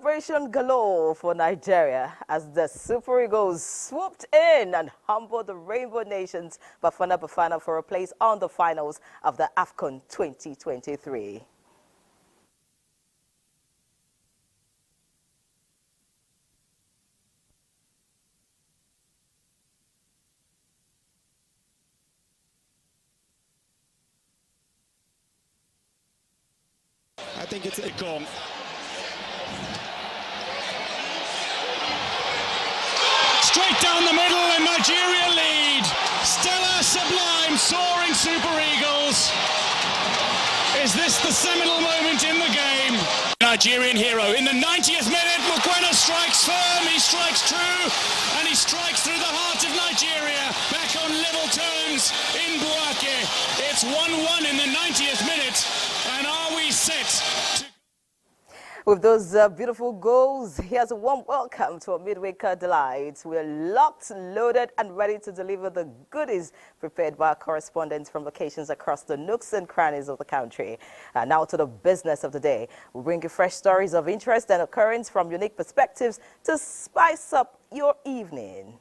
Celebration galore for Nigeria as the Super Eagles swooped in and humbled the Rainbow Nations Bafana for a place on the finals of the AFCON 2023. I think it's a gong. Straight down the middle and Nigeria lead. Stellar, sublime, soaring Super Eagles. Is this the seminal moment in the game? Nigerian hero in the 90th minute. Mokwena strikes firm, he strikes true, and he strikes through the heart of Nigeria. Back on level terms in Buake. It's 1-1 in the 90th minute. And are we set? With those beautiful goals, here's a warm welcome to our midweek delight. We're locked, loaded, and ready to deliver the goodies prepared by our correspondents from locations across the nooks and crannies of the country. Now to the business of the day. We bring you fresh stories of interest and occurrence from unique perspectives to spice up your evening.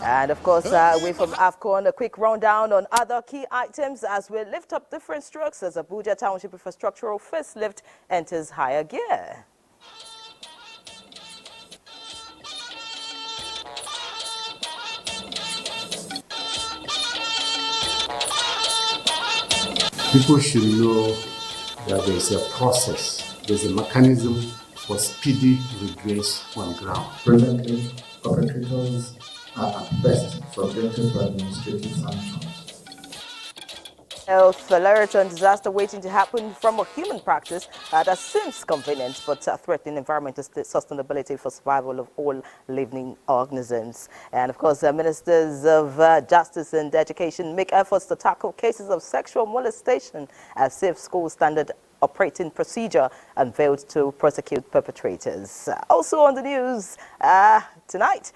And of course, away from AFCON, a quick rundown on other key items as we lift up different strokes as Abuja Township infrastructural facelift enters higher gear. People should know that there is a process, there's a mechanism for speedy redress on ground. Presently, perpetrators are at best subjected to administrative sanctions. Health alert on disaster waiting to happen from a human practice that seems convenient but threatening environmental sustainability for survival of all living organisms. And of course, ministers of justice and education make efforts to tackle cases of sexual molestation as safe school standard operating procedure unveiled to prosecute perpetrators. Also on the news tonight,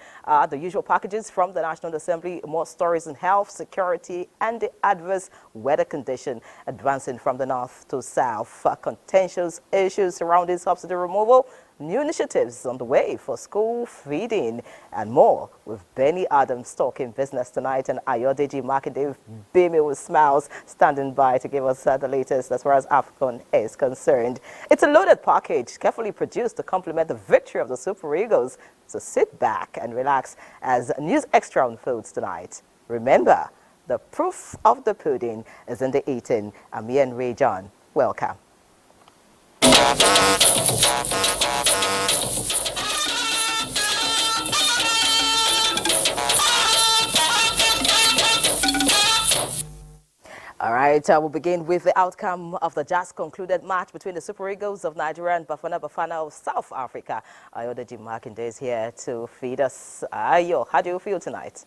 the usual packages from the National Assembly, more stories on health, security, and the adverse weather condition advancing from the north to south. Contentious issues surrounding subsidy removal, new initiatives on the way for school feeding, and more with Benny Adams talking business tonight and Ayodeji Makinde beaming with smiles standing by to give us the latest as far as AFCON is concerned. It's a loaded package carefully produced to complement the victory of the Super Eagles. So sit back and relax as News Extra unfolds tonight. Remember, the proof of the pudding is in the eating. I'm Ienre John. Welcome. All right, we'll begin with the outcome of the just concluded match between the Super Eagles of Nigeria and Bafana of South Africa. Ayodeji Makinde is here to feed us. Ayo, how do you feel tonight?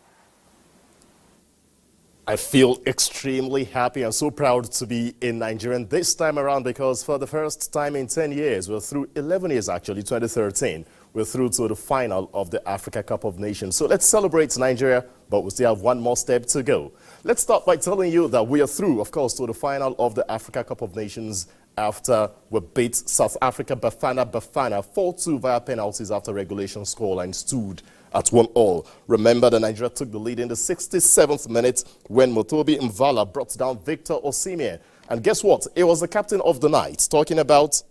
I feel extremely happy and so proud to be in Nigeria this time around because for the first time in 10 years, we're through 11 years actually, 2013, we're through to the final of the Africa Cup of Nations. So let's celebrate Nigeria, but we still have one more step to go. Let's start by telling you that we are through, of course, to the final of the Africa Cup of Nations after we beat South Africa Bafana 4-2 via penalties after regulation scoreline stood at 1-1. Remember that Nigeria took the lead in the 67th minute when Motobi Mvala brought down Victor Osimhen. And guess what? It was the captain of the night, talking about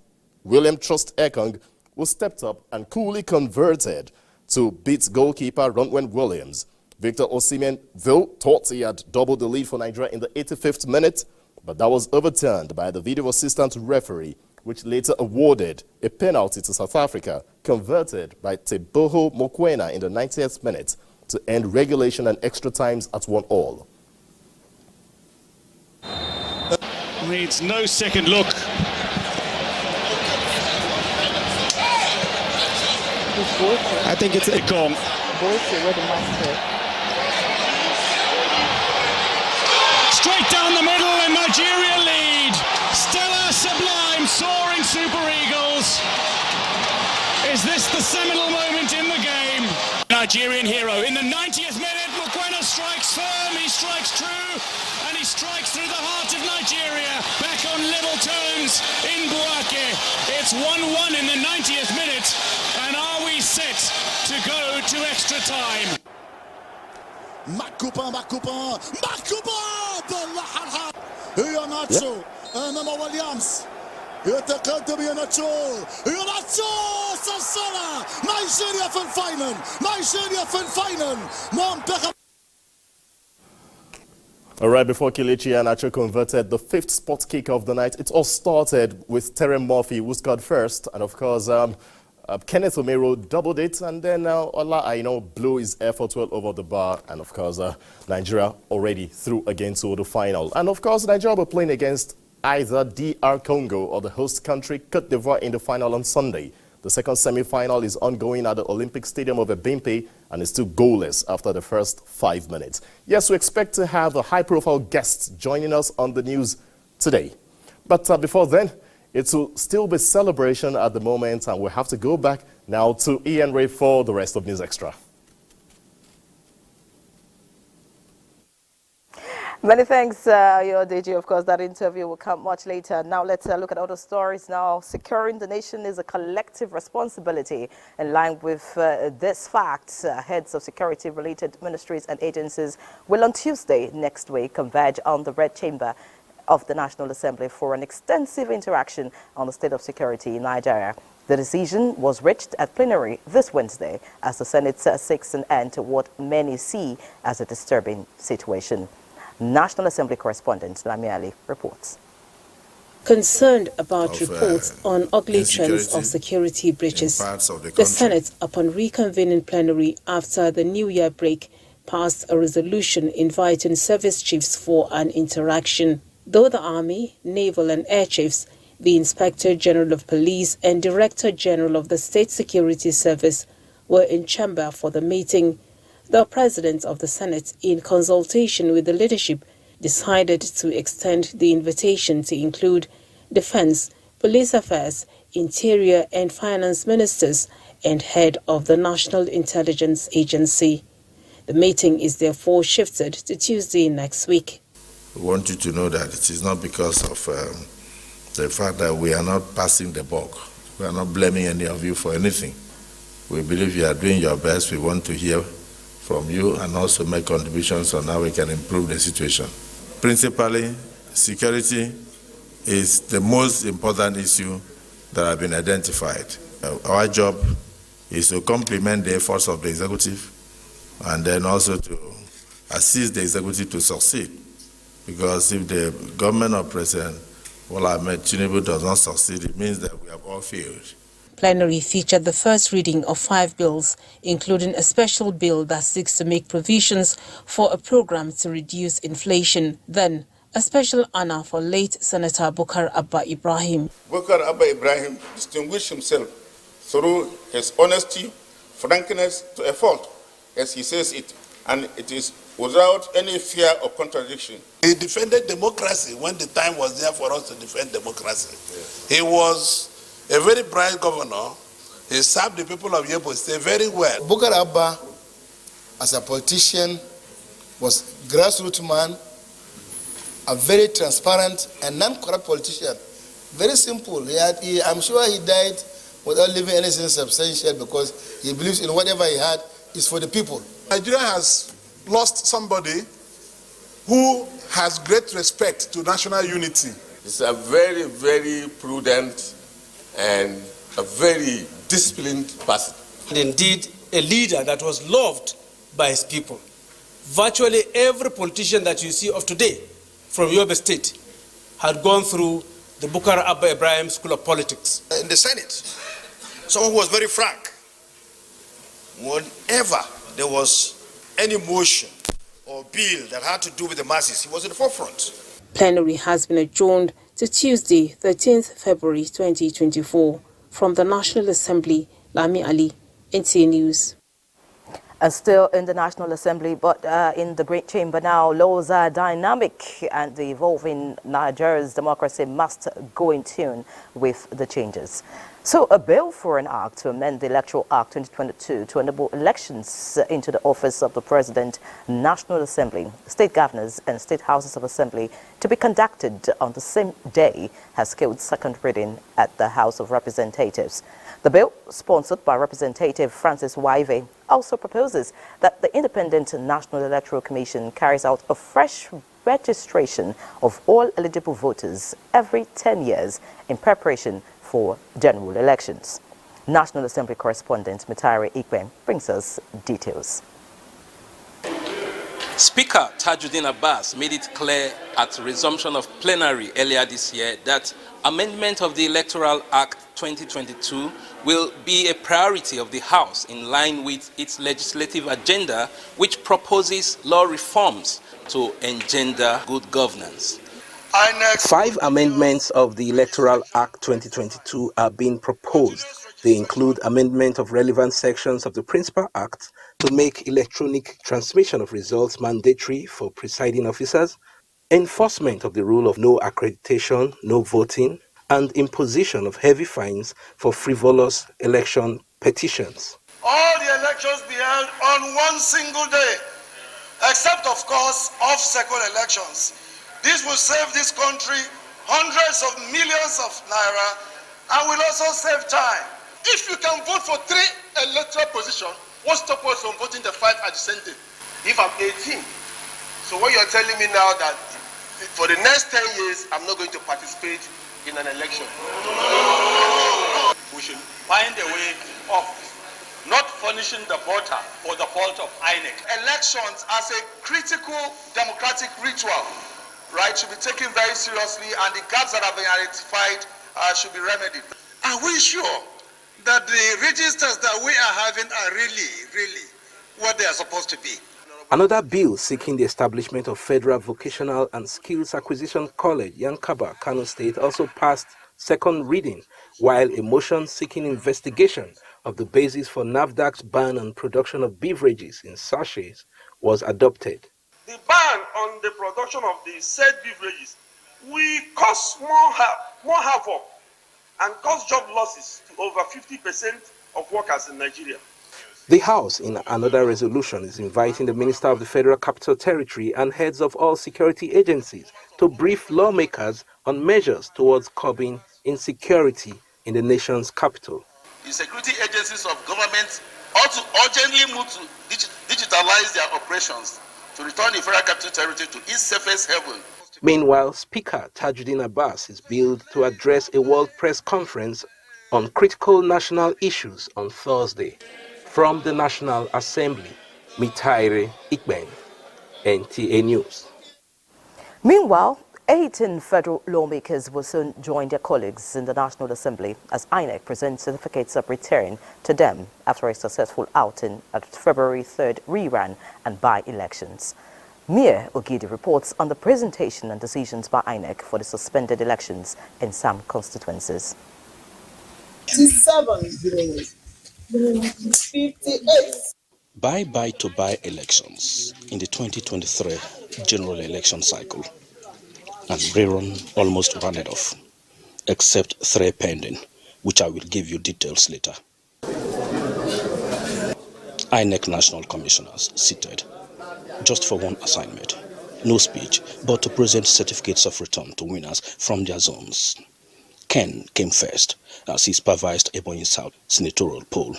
William Trust Ekong, who stepped up and coolly converted to beat goalkeeper Ronwen Williams. Victor Osimhen, though, thought he had doubled the lead for Nigeria in the 85th minute, but that was overturned by the video assistant referee, which later awarded a penalty to South Africa, converted by Teboho Mokwena in the 90th minute to end regulation and extra times at 1-1. Needs no second look. I think it's a gong. Straight down the middle and Nigeria lead. Stellar, sublime, soaring Super Eagles. Is this the seminal moment in the game? Nigerian hero in the 90th minute. Mokwena strikes firm, he strikes true, and he strikes through the heart of Nigeria. Back on level terms in Buake. It's It's 1-1 in the 90th minute. And are we set to go to extra time? Makupa بالله هي ناتشو امام ويليامز يتقدم يوناتشو سلسلة نيجيريا في الفاينل منتخب. All right, before Kelechi Iheanacho converted the fifth spot kick of the night, it all started with Terry Murphy, who scored first, and of course, Kenneth Omero doubled it, and then Ola Aina blew his effort well over the bar, and of course, Nigeria already through again to the final. And of course, Nigeria will be playing against either DR Congo or the host country, Cote d'Ivoire, in the final on Sunday. The second semi-final is ongoing at the Olympic Stadium of Ebimpe and is still goalless after the first 5 minutes. Yes, we expect to have a high-profile guest joining us on the news today. But before then, it will still be celebration at the moment, and we'll have to go back now to Ienre for the rest of News Extra. Many thanks, your DG. Of course, that interview will come much later. Now let's look at other stories now. Securing the nation is a collective responsibility. In line with this fact, heads of security-related ministries and agencies will on Tuesday next week converge on the Red Chamber of the National Assembly for an extensive interaction on the state of security in Nigeria. The decision was reached at plenary this Wednesday as the Senate seeks an end to what many see as a disturbing situation. National Assembly correspondent Lami Ali reports. Concerned about reports on ugly trends of security breaches, the Senate, upon reconvening plenary after the New Year break, passed a resolution inviting service chiefs for an interaction. Though the Army, Naval and Air Chiefs, the Inspector General of Police and Director General of the State Security Service were in chamber for the meeting, the President of the Senate, in consultation with the leadership, decided to extend the invitation to include Defense, Police Affairs, Interior and Finance Ministers and Head of the National Intelligence Agency. The meeting is therefore shifted to Tuesday next week. We want you to know that it is not because of the fact that we are not passing the buck. We are not blaming any of you for anything. We believe you are doing your best. We want to hear from you and also make contributions on how we can improve the situation. Principally, security is the most important issue that has been identified. Our job is to complement the efforts of the executive and then also to assist the executive to succeed. Because if the government of President Bola Ahmed Tinubu does not succeed, it means that we have all failed. Plenary featured the first reading of 5 bills, including a special bill that seeks to make provisions for a program to reduce inflation. Then, a special honor for late Senator Bukar Abba Ibrahim. Bukar Abba Ibrahim distinguished himself through his honesty, frankness to a fault, as he says it, and it is without any fear of contradiction. He defended democracy when the time was there for us to defend democracy. Yes. He was a very bright governor. He served the people of Yebo State very well. Bukar Abba, as a politician, was a grassroots man, a very transparent and non-corrupt politician. Very simple. I'm sure he died without leaving anything substantial because he believes in whatever he had is for the people. Nigeria has lost somebody who has great respect to national unity. He's a very, very prudent and a very disciplined person. Indeed, a leader that was loved by his people. Virtually every politician that you see of today from Yobe State had gone through the Bukar Abba Ibrahim School of Politics. In the Senate, someone who was very frank. Whenever there was any motion or bill that had to do with the masses, he was in the forefront. Plenary has been adjourned to Tuesday, 13th February 2024. From the National Assembly, Lami Ali, NTA News. And still in the National Assembly, but in the Great Chamber now, laws are dynamic and the evolving Nigeria's democracy must go in tune with the changes. So a bill for an act to amend the Electoral Act 2022 to enable elections into the office of the President, National Assembly, state governors and state houses of assembly to be conducted on the same day has scaled second reading at the House of Representatives. The bill, sponsored by Representative Francis Waive, also proposes that the Independent National Electoral Commission carries out a fresh registration of all eligible voters every 10 years in preparation for general elections. National Assembly correspondent Ienre brings us details. Speaker Tajuddin Abbas made it clear at resumption of plenary earlier this year that amendment of the Electoral Act 2022 will be a priority of the House in line with its legislative agenda, which proposes law reforms to engender good governance. 5 amendments of the Electoral Act 2022 are being proposed. They include amendment of relevant sections of the Principal Act to make electronic transmission of results mandatory for presiding officers, enforcement of the rule of no accreditation, no voting, and imposition of heavy fines for frivolous election petitions. All the elections be held on one single day, except, of course, off-cycle elections. This will save this country hundreds of millions of naira and will also save time. If you can vote for 3 electoral positions, what's stops us from voting the 5 at the same day? If I'm 18, so what you're telling me now that for the next 10 years, I'm not going to participate in an election. We should find a way of not punishing the voter for the fault of INEC. Elections as a critical democratic ritual, right, should be taken very seriously, and the gaps that have been identified should be remedied. Are we sure that the registers that we are having are really what they are supposed to be? Another bill seeking the establishment of Federal Vocational and Skills Acquisition College, Yankaba, Kano State, also passed second reading, while a motion seeking investigation of the basis for NAFDAC's ban on production of beverages in sachets was adopted. The ban on the production of the said beverages will cause more havoc and cause job losses to over 50% of workers in Nigeria. The House, in another resolution, is inviting the Minister of the Federal Capital Territory and heads of all security agencies to brief lawmakers on measures towards curbing insecurity in the nation's capital. The security agencies of government ought to urgently move to digitalize their operations to return the Federal Capital Territory to its safest haven. Meanwhile, Speaker Tajuddin Abbas is billed to address a World Press Conference on critical national issues on Thursday. From the National Assembly, Ienre, NTA News. Meanwhile, 18 federal lawmakers will soon join their colleagues in the National Assembly as INEC presents certificates of return to them after a successful outing at February 3rd rerun and by-elections. Mia Ogidi reports on the presentation and decisions by INEC for the suspended elections in some constituencies. 58. Bye-bye to by-elections in the 2023 general election cycle. And rerun almost ran it off, except 3 pending, which I will give you details later. INEC National Commissioners seated, just for one assignment. No speech, but to present certificates of return to winners from their zones. Ken came first as he supervised Ebonyi South senatorial poll.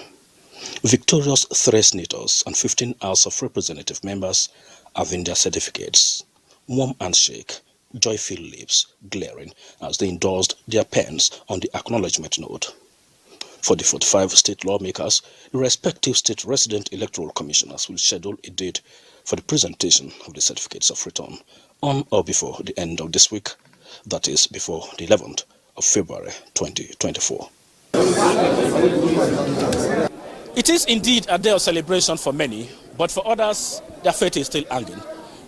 Victorious 3 senators and 15 House of Representative members having their certificates. Warm handshake, joy-filled lips glaring as they endorsed their pens on the acknowledgement note. For the 45 state lawmakers, the respective state resident electoral commissioners will schedule a date for the presentation of the certificates of return on or before the end of this week, that is before the 11th of February 2024. It is indeed a day of celebration for many, but for others, their fate is still hanging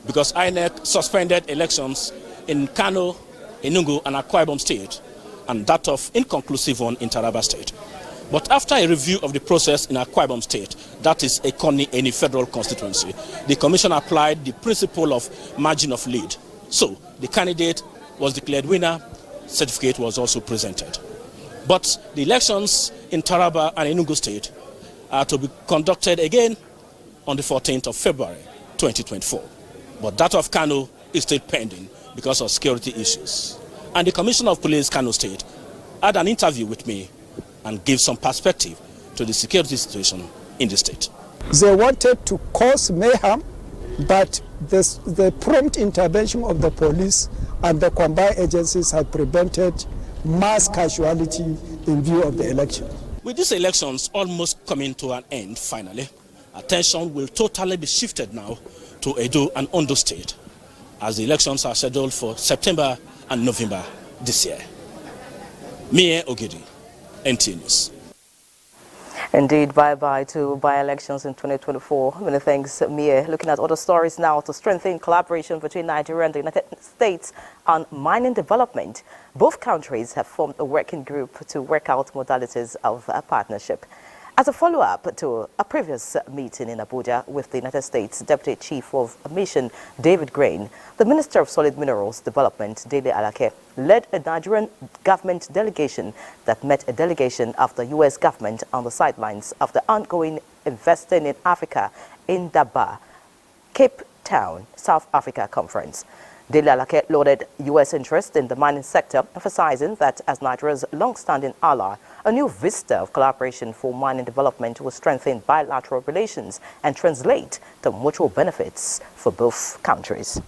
because INEC suspended elections in Kano, Enugu, and Akwa Ibom State, and that of inconclusive one in Taraba State. But after a review of the process in Akwa Ibom State, that is any federal constituency, the commission applied the principle of margin of lead. So the candidate was declared winner, certificate was also presented. But the elections in Taraba and Enugu State are to be conducted again on the 14th of February 2024. But that of Kano is still pending because of security issues. And the Commissioner of Police Kano State had an interview with me and gave some perspective to the security situation in the state. They wanted to cause mayhem, but the prompt intervention of the police and the combined agencies have prevented mass casualty in view of the election. With these elections almost coming to an end finally, attention will totally be shifted now to Edo and Ondo State, as the elections are scheduled for September and November this year. Mie Ogidi, NTA News. Indeed, bye-bye to by-elections in 2024. Many thanks, Mie. Looking at other stories now to strengthen collaboration between Nigeria and the United States on mining development. Both countries have formed a working group to work out modalities of a partnership. As a follow-up to a previous meeting in Abuja with the United States Deputy Chief of Mission, David Grain, the Minister of Solid Minerals Development, Dele Alake, led a Nigerian government delegation that met a delegation of the U.S. government on the sidelines of the ongoing Investing in Africa in Daba, Cape Town, South Africa conference. Dele Alake lauded U.S. interest in the mining sector, emphasizing that as Nigeria's long-standing ally, a new vista of collaboration for mining development will strengthen bilateral relations and translate to mutual benefits for both countries.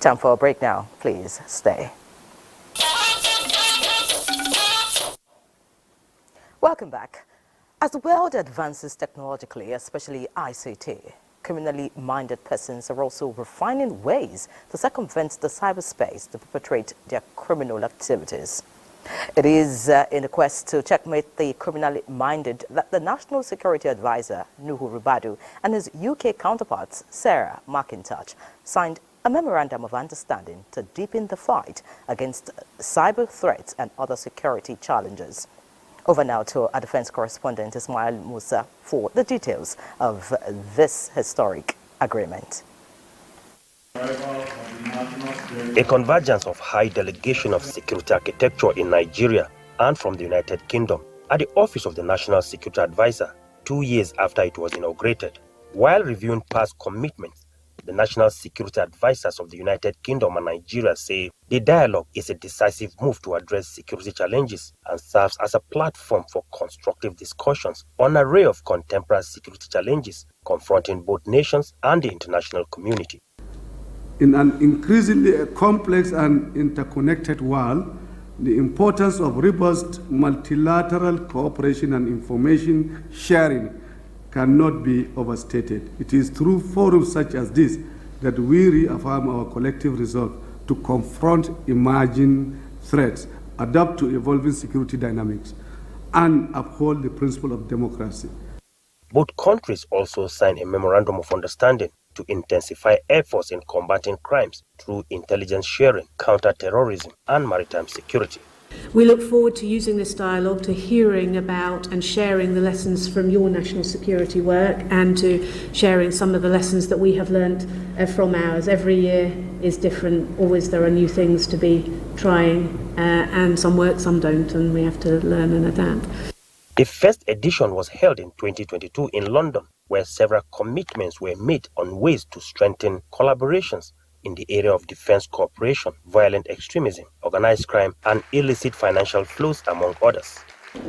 Time for a break now. Please stay. Welcome back. As the world advances technologically, especially ICT, criminally minded persons are also refining ways to circumvent the cyberspace to perpetrate their criminal activities. It is in a quest to checkmate the criminally minded that the National Security Advisor, Nuhu Ribadu, and his UK counterparts, Sarah McIntosh, signed a memorandum of understanding to deepen the fight against cyber threats and other security challenges. Over now to our defense correspondent, Ismail Musa, for the details of this historic agreement. A convergence of high delegation of security architecture in Nigeria and from the United Kingdom at the Office of the National Security Advisor 2 years after it was inaugurated. While reviewing past commitments, the National Security Advisors of the United Kingdom and Nigeria say the dialogue is a decisive move to address security challenges and serves as a platform for constructive discussions on an array of contemporary security challenges confronting both nations and the international community. In an increasingly complex and interconnected world, the importance of robust multilateral cooperation and information sharing cannot be overstated. It is through forums such as this that we reaffirm our collective resolve to confront emerging threats, adapt to evolving security dynamics, and uphold the principle of democracy. Both countries also signed a memorandum of understanding to intensify efforts in combating crimes through intelligence sharing, counter-terrorism, and maritime security. We look forward to using this dialogue, to hearing about and sharing the lessons from your national security work and to sharing some of the lessons that we have learnt from ours. Every year is different, always there are new things to be trying and some work, some don't, and we have to learn and adapt. The first edition was held in 2022 in London, where several commitments were made on ways to strengthen collaborations in the area of defense cooperation, violent extremism, organized crime, and illicit financial flows, among others.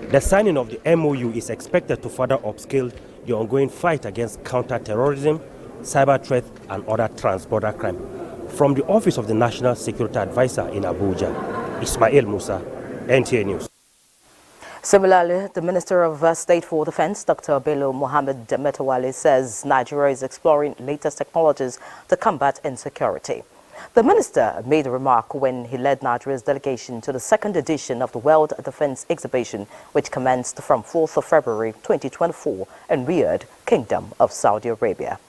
The signing of the MOU is expected to further upscale the ongoing fight against counter-terrorism, cyber threat, and other trans-border crime. From the Office of the National Security Advisor in Abuja, Ismail Musa, NTA News. Similarly, the Minister of State for Defense, Dr. Bello Mohammed Metawale, says Nigeria is exploring latest technologies to combat insecurity. The minister made a remark when he led Nigeria's delegation to the second edition of the World Defense Exhibition, which commenced from 4th of February 2024 in Riyadh, Kingdom of Saudi Arabia.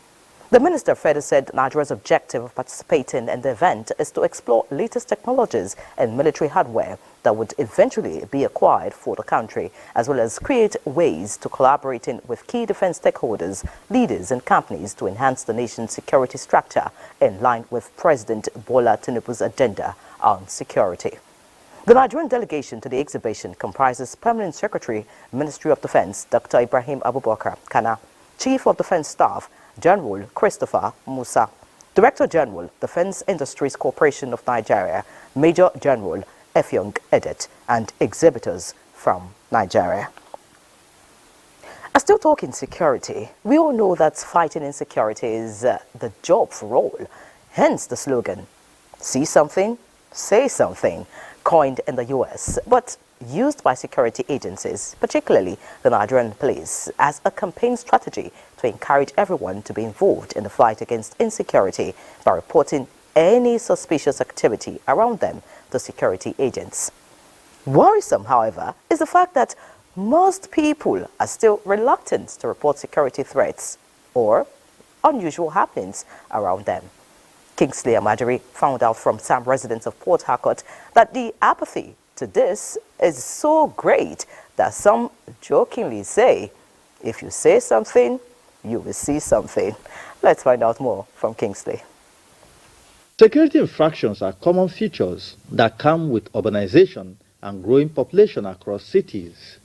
The minister further said Nigeria's objective of participating in the event is to explore latest technologies and military hardware that would eventually be acquired for the country, as well as create ways to collaborating with key defense stakeholders, leaders and companies to enhance the nation's security structure in line with President Bola Tinubu's agenda on security. The Nigerian delegation to the exhibition comprises Permanent Secretary, Ministry of Defense, Dr. Ibrahim Abubakar Kana, Chief of Defense Staff, General Christopher Musa, Director General, Defense Industries Corporation of Nigeria, Major General Effiong Edet, and exhibitors from Nigeria. Still talking security, we all know that fighting insecurity is the job for all. Hence the slogan, see something, say something, coined in the US, but used by security agencies, particularly the Nigerian police, as a campaign strategy to encourage everyone to be involved in the fight against insecurity by reporting any suspicious activity around them to security agents. Worrisome, however, is the fact that most people are still reluctant to report security threats or unusual happenings around them. Kingsley Amadiri found out from some residents of Port Harcourt that the apathy to this is so great that some jokingly say, if you say something, you will see something. Let's find out more from Kingsley. Security infractions are common features that come with urbanization and growing population across cities.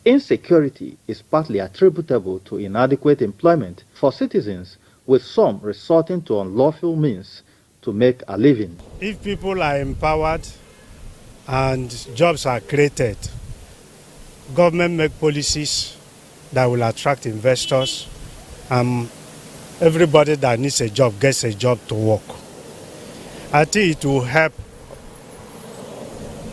Insecurity is partly attributable to inadequate employment for citizens, with some resorting to unlawful means to make a living. If people are empowered and jobs are created, government make policies that will attract investors, and everybody that needs a job gets a job to work. I think it will help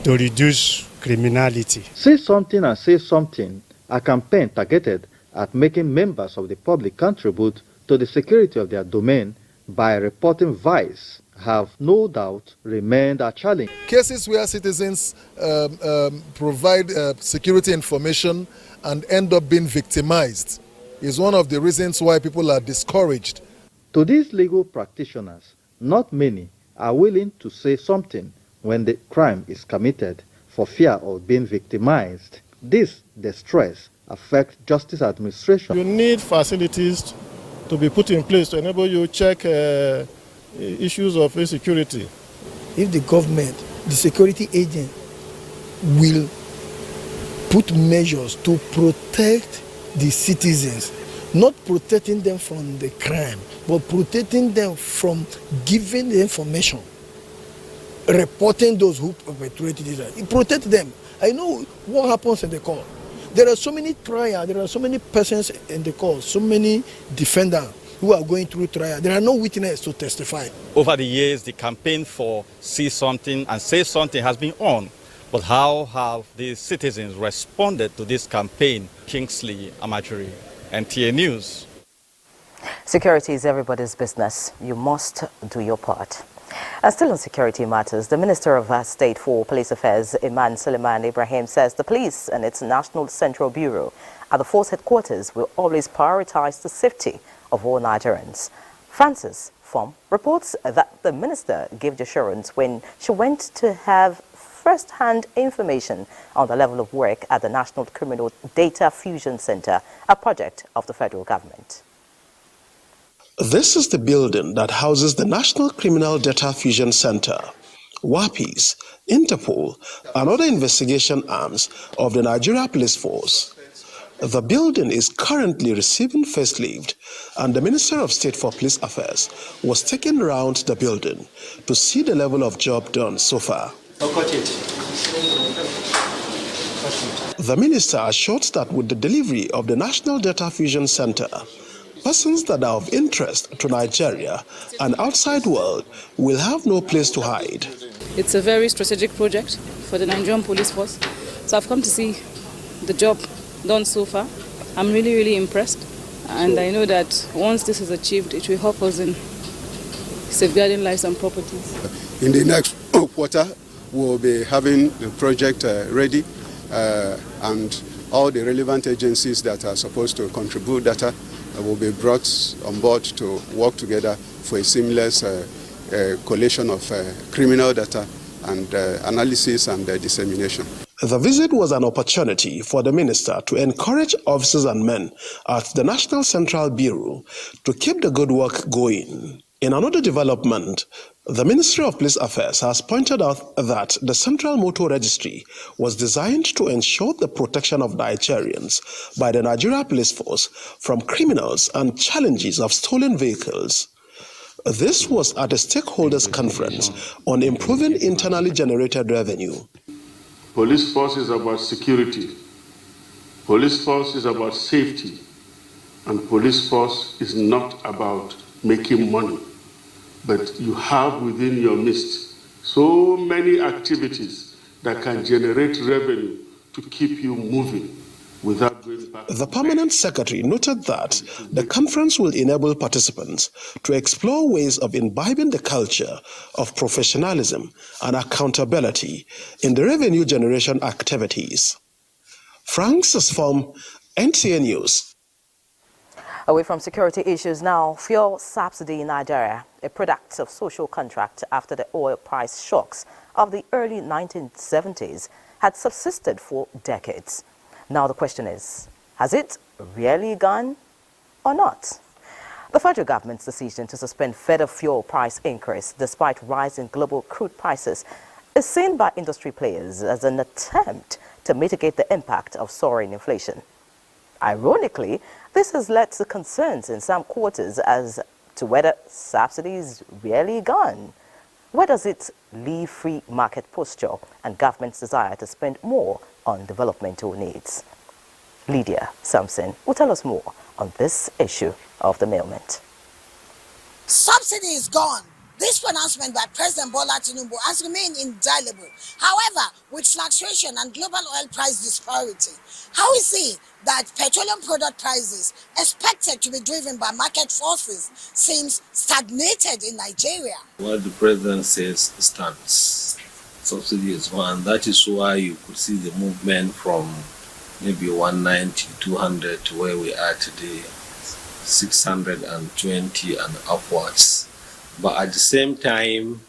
to reduce criminality. Say Something and Say Something, a campaign targeted at making members of the public contribute to the security of their domain by reporting vice, have no doubt remained a challenge. Cases where citizens provide security information and end up being victimized is one of the reasons why people are discouraged. To these legal practitioners, not many are willing to say something when the crime is committed for fear of being victimized. This distress affects justice administration. You need facilities to be put in place to enable you to check issues of insecurity. If the government, the security agent, will put measures to protect the citizens, not protecting them from the crime, but protecting them from giving the information, reporting those who perpetrate it, protect them. I know what happens in the court. There are so many trials, there are so many persons in the court, so many defendants who are going through trial. There are no witnesses to testify. Over the years, the campaign for See Something and Say Something has been on. But how have the citizens responded to this campaign? Kingsley Amadiri, NTA News. Security is everybody's business. You must do your part. Still on security matters, the Minister of State for Police Affairs, Iman Suleiman Ibrahim, says the police and its National Central Bureau at the force headquarters will always prioritize the safety of all Nigerians. Francis Fom reports that the minister gave the assurance when she went to have first-hand information on the level of work at the National Criminal Data Fusion Center, a project of the federal government. This is the building that houses the National Criminal Data Fusion Center, WAPIS, Interpol, and other investigation arms of the Nigeria Police Force. The building is currently receiving facelift, and the Minister of State for Police Affairs was taken around the building to see the level of job done so far. The minister assured that with the delivery of the National Data Fusion Center, persons that are of interest to Nigeria and outside world will have no place to hide. It's a very strategic project for the Nigerian Police Force. So I've come to see the job done so far. I'm really, really impressed. And I know that once this is achieved, it will help us in safeguarding lives and properties. In the next quarter, we'll be having the project ready and all the relevant agencies that are supposed to contribute data will be brought on board to work together for a seamless collation of criminal data and analysis and dissemination. The visit was an opportunity for the minister to encourage officers and men at the National Central Bureau to keep the good work going. In another development, The Ministry of Police Affairs has pointed out that the Central Motor Registry was designed to ensure the protection of Nigerians by the Nigeria Police Force from criminals and challenges of stolen vehicles. This was at a stakeholders' conference on improving internally generated revenue. Police force is about security. Police force is about safety. And police force is not about making money. But you have within your midst so many activities that can generate revenue to keep you moving without going back. The permanent secretary noted that the conference will enable participants to explore ways of imbibing the culture of professionalism and accountability in the revenue generation activities. Francis from NTA News. Away from security issues now, fuel subsidy in Nigeria, a product of social contract after the oil price shocks of the early 1970s, had subsisted for decades. Now the question is, has it really gone or not? The federal government's decision to suspend further fuel price increase despite rising global crude prices is seen by industry players as an attempt to mitigate the impact of soaring inflation. Ironically, this has led to concerns in some quarters as to whether subsidies really gone. Where does it leave free market posture and government's desire to spend more on developmental needs? Lydia Sampson will tell us more on this issue of the moment. Subsidy is gone. This pronouncement by President Bola Tinubu has remained indelible. However, with fluctuation and global oil price disparity, how is it that petroleum product prices, expected to be driven by market forces, seems stagnated in Nigeria? What the president says stands. Subsidy is one. That is why you could see the movement from maybe 190, 200 to where we are today, 620 and upwards. But at the same time,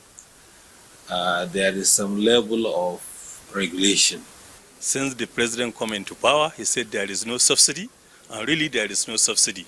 there is some level of regulation. Since the president came into power, he said there is no subsidy, and really there is no subsidy.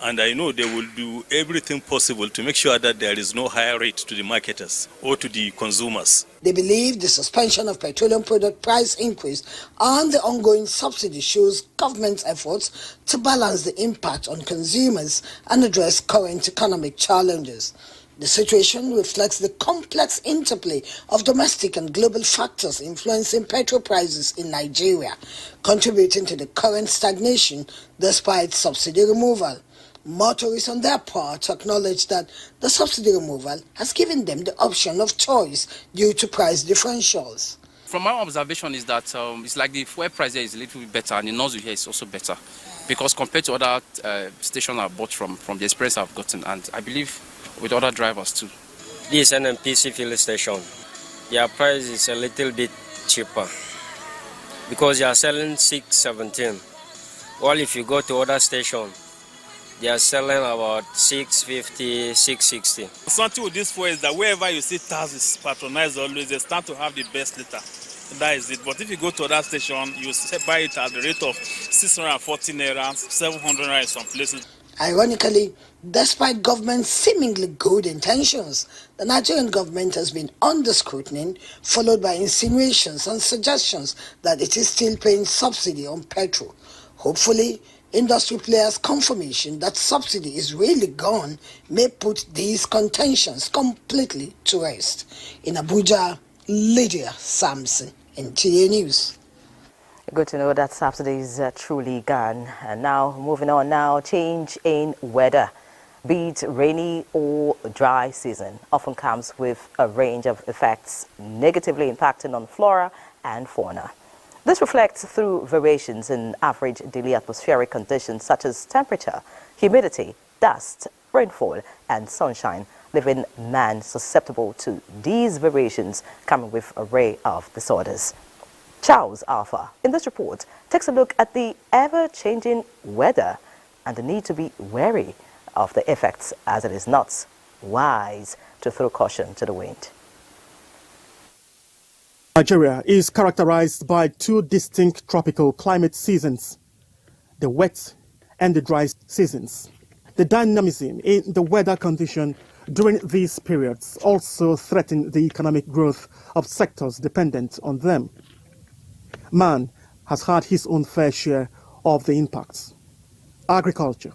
And I know they will do everything possible to make sure that there is no higher rate to the marketers or to the consumers. They believe the suspension of petroleum product price increase and the ongoing subsidy shows government's efforts to balance the impact on consumers and address current economic challenges. The situation reflects the complex interplay of domestic and global factors influencing petrol prices in Nigeria, contributing to the current stagnation despite subsidy removal. Motorists on their part acknowledge that the subsidy removal has given them the option of choice due to price differentials. From my observation is that it's like the fuel price here is a little bit better and the nozzle here is also better because compared to other stations I've bought from the experience I've gotten, and I believe with other drivers too. This NNPC filling station, their price is a little bit cheaper because they are selling 617. While if you go to other stations, they are selling about 650, 660. Something with this fuel is that wherever you see TAS is patronized always, they start to have the best liter. That is it. But if you go to other station, you buy it at the rate of 640 naira, 700 naira in some places. Ironically, despite government's seemingly good intentions, the Nigerian government has been under scrutiny, followed by insinuations and suggestions that it is still paying subsidy on petrol. Hopefully, industry players' confirmation that subsidy is really gone may put these contentions completely to rest. In Abuja, Lydia Sampson, NTA News. Good to know that subsidy is truly gone. And now, moving on now, change in weather, be it rainy or dry season, often comes with a range of effects negatively impacting on flora and fauna. This reflects through variations in average daily atmospheric conditions such as temperature, humidity, dust, rainfall, and sunshine, leaving man susceptible to these variations coming with an array of disorders. Charles Alpha, in this report, takes a look at the ever-changing weather and the need to be wary of the effects, as it is not wise to throw caution to the wind. Nigeria is characterized by two distinct tropical climate seasons, the wet and the dry seasons. The dynamism in the weather condition during these periods also threaten the economic growth of sectors dependent on them. Man has had his own fair share of the impacts. Agriculture,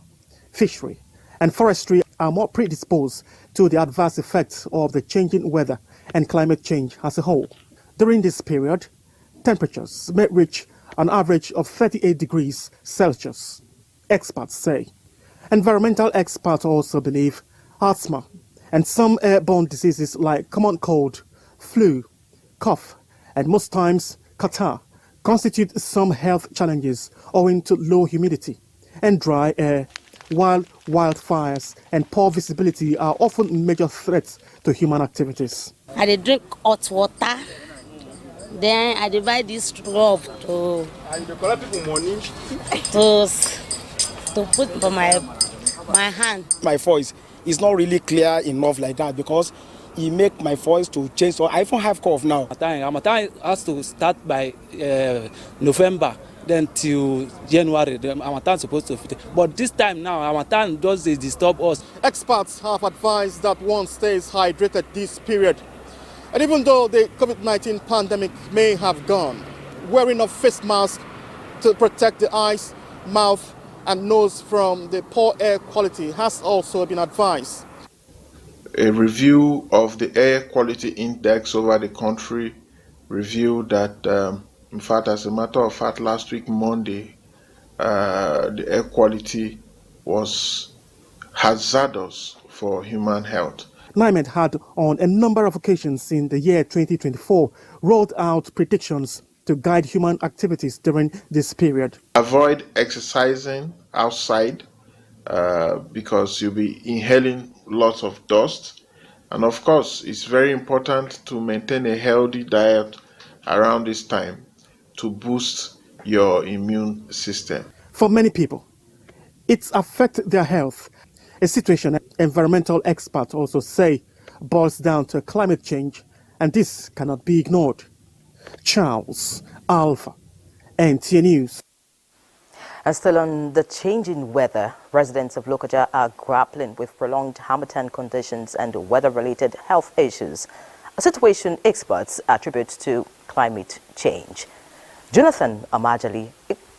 fishery, and forestry are more predisposed to the adverse effects of the changing weather and climate change as a whole. During this period, temperatures may reach an average of 38 degrees Celsius, experts say. Environmental experts also believe asthma and some airborne diseases like common cold, flu, cough, and most times catarrh constitute some health challenges owing to low humidity and dry air, while wildfires and poor visibility are often major threats to human activities. I dey drink hot water, then I divide this rub to collect people money to put for my hand. My voice is not really clear enough like that because it make my voice to change. So I even have cough now. Harmattan has to start by November, then till January. The Harmattan supposed to fit. But this time now, Harmattan does disturb us. Experts have advised that one stays hydrated this period. And even though the COVID-19 pandemic may have gone, wearing of face masks to protect the eyes, mouth, and nose from the poor air quality has also been advised. A review of the air quality index over the country revealed that, in fact, as a matter of fact, last week, Monday, the air quality was hazardous for human health. NIMED had, on a number of occasions in the year 2024, rolled out predictions to guide human activities during this period. Avoid exercising outside because you'll be inhaling lots of dust. And of course, it's very important to maintain a healthy diet around this time to boost your immune system. For many people, it affects their health, a situation environmental experts also say boils down to climate change, and this cannot be ignored. Charles Alpha, NTA News. And still on the changing weather, residents of Lokoja are grappling with prolonged harmattan conditions and weather-related health issues, a situation experts attribute to climate change. Jonathan Amajali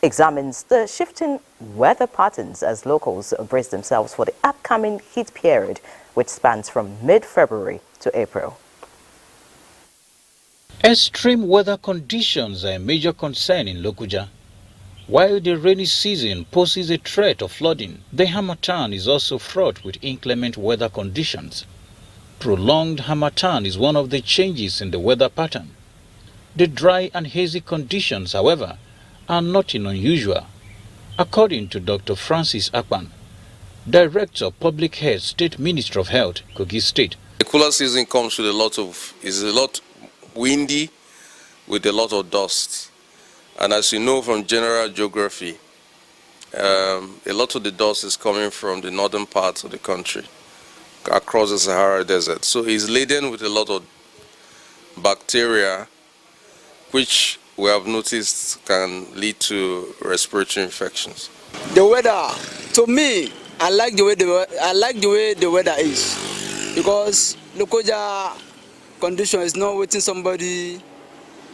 examines the shifting weather patterns as locals brace themselves for the upcoming heat period, which spans from mid-February to April. Extreme weather conditions are a major concern in Lokoja. While the rainy season poses a threat of flooding, the harmattan is also fraught with inclement weather conditions. Prolonged harmattan is one of the changes in the weather pattern. The dry and hazy conditions, however, are nothing unusual, according to Dr. Francis Akpan, Director of Public Health, State Ministry of Health, Kogi State. The cooler season comes with is a lot windy with a lot of dust. And as you know from general geography, a lot of the dust is coming from the northern parts of the country across the Sahara Desert. So it's laden with a lot of bacteria, which we have noticed can lead to respiratory infections. The weather, to me, I like the way the weather is, because Lokoja condition is not waiting somebody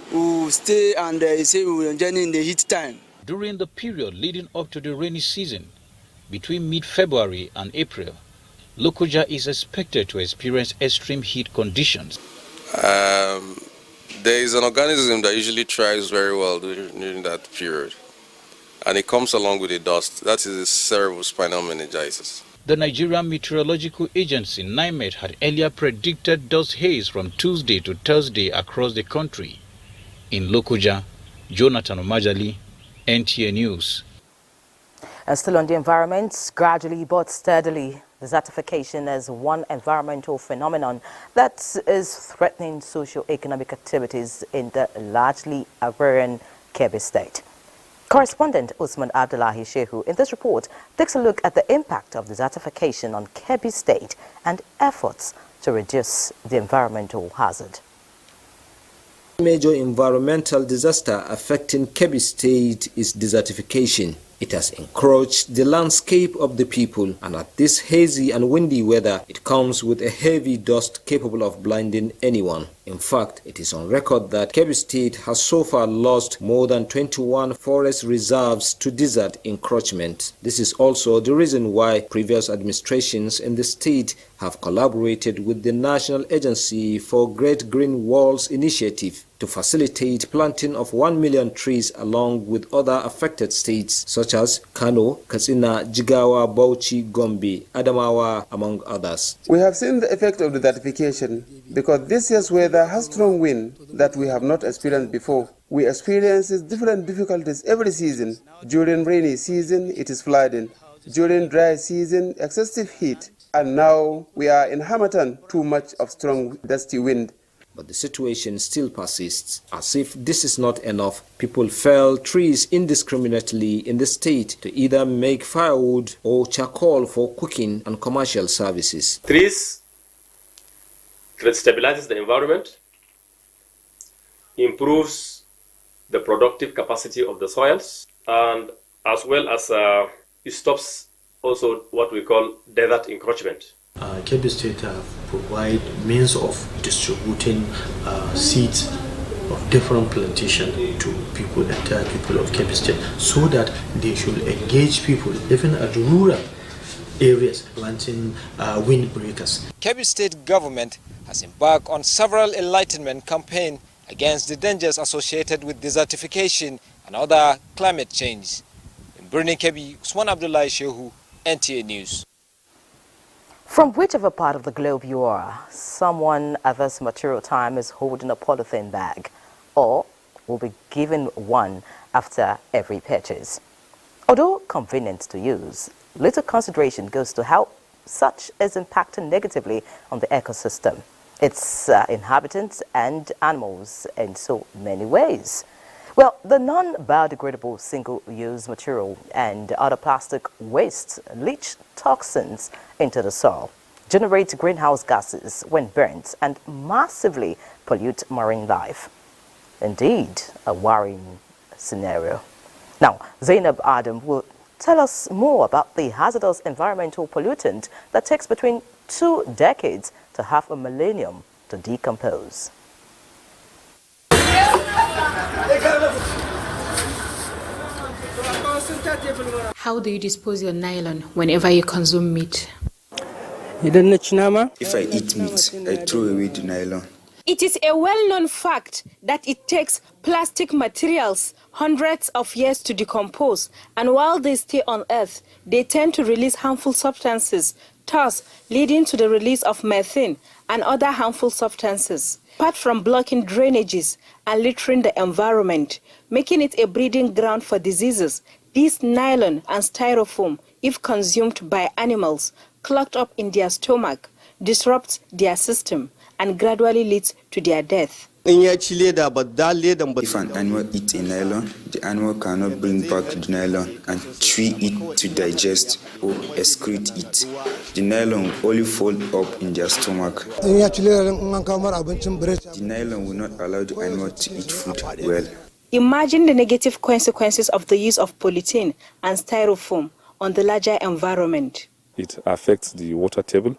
who stay and say we will enjoy in the heat time. During the period leading up to the rainy season, between mid-February and April, Lokoja is expected to experience extreme heat conditions. There is an organism that usually thrives very well during that period, and it comes along with the dust. That is cerebrospinal meningitis. The Nigerian Meteorological Agency, NIMED, had earlier predicted dust haze from Tuesday to Thursday across the country. In Lokoja, Jonathan Omajali, NTA News. And still on the environment, gradually but steadily, desertification is one environmental phenomenon that is threatening socio-economic activities in the largely agrarian Kebbi state. Correspondent Usman Abdullahi Shehu in this report takes a look at the impact of desertification on Kebbi state and efforts to reduce the environmental hazard. Major environmental disaster affecting Kebbi state is desertification. It has encroached the landscape of the people, and at this hazy and windy weather, it comes with a heavy dust capable of blinding anyone. In fact, it is on record that Kebbi State has so far lost more than 21 forest reserves to desert encroachment. This is also the reason why previous administrations in the state have collaborated with the National Agency for Great Green Walls Initiative to facilitate planting of 1 million trees along with other affected states such as Kano, Katsina, Jigawa, Bauchi, Gombe, Adamawa, among others. We have seen the effect of the desertification because this year's weather has strong wind that we have not experienced before. We experience different difficulties every season. During rainy season, it is flooding. During dry season, excessive heat. And now we are in Hamilton, too much of strong dusty wind. But the situation still persists. As if this is not enough, people fell trees indiscriminately in the state to either make firewood or charcoal for cooking and commercial services. Trees stabilizes the environment, improves the productive capacity of the soils, and as well as it stops also what we call desert encroachment. Kebbi State provide means of distributing seeds of different plantation to people, entire people of Kebbi State, so that they should engage people, even at rural areas, planting windbreakers. Kebbi State government has embarked on several enlightenment campaigns against the dangers associated with desertification and other climate change. In Birnin Kebbi, Usman Abdullahi Shehu, NTA News. From whichever part of the globe you are, someone at this material time is holding a polythene bag or will be given one after every purchase. Although convenient to use, little consideration goes to how such is impacting negatively on the ecosystem, its inhabitants and animals in so many ways. Well, the non-biodegradable single-use material and other plastic wastes leach toxins into the soil, generate greenhouse gases when burnt, and massively pollute marine life. Indeed, a worrying scenario. Now, Zainab Adam will tell us more about the hazardous environmental pollutant that takes between 2 decades to half a millennium to decompose. How do you dispose your nylon whenever you consume meat? If I eat meat, I throw away the nylon. It is a well-known fact that it takes plastic materials hundreds of years to decompose, and while they stay on Earth, they tend to release harmful substances, thus leading to the release of methane and other harmful substances. Apart from blocking drainages and littering the environment, making it a breeding ground for diseases, these nylon and styrofoam, if consumed by animals, clogged up in their stomach, disrupts their system and gradually leads to their death. If an animal eats a nylon, the animal cannot bring back the nylon and chew it to digest or excrete it. The nylon will only fall up in their stomach. The nylon will not allow the animal to eat food well. Imagine the negative consequences of the use of polythene and styrofoam on the larger environment. It affects the water table,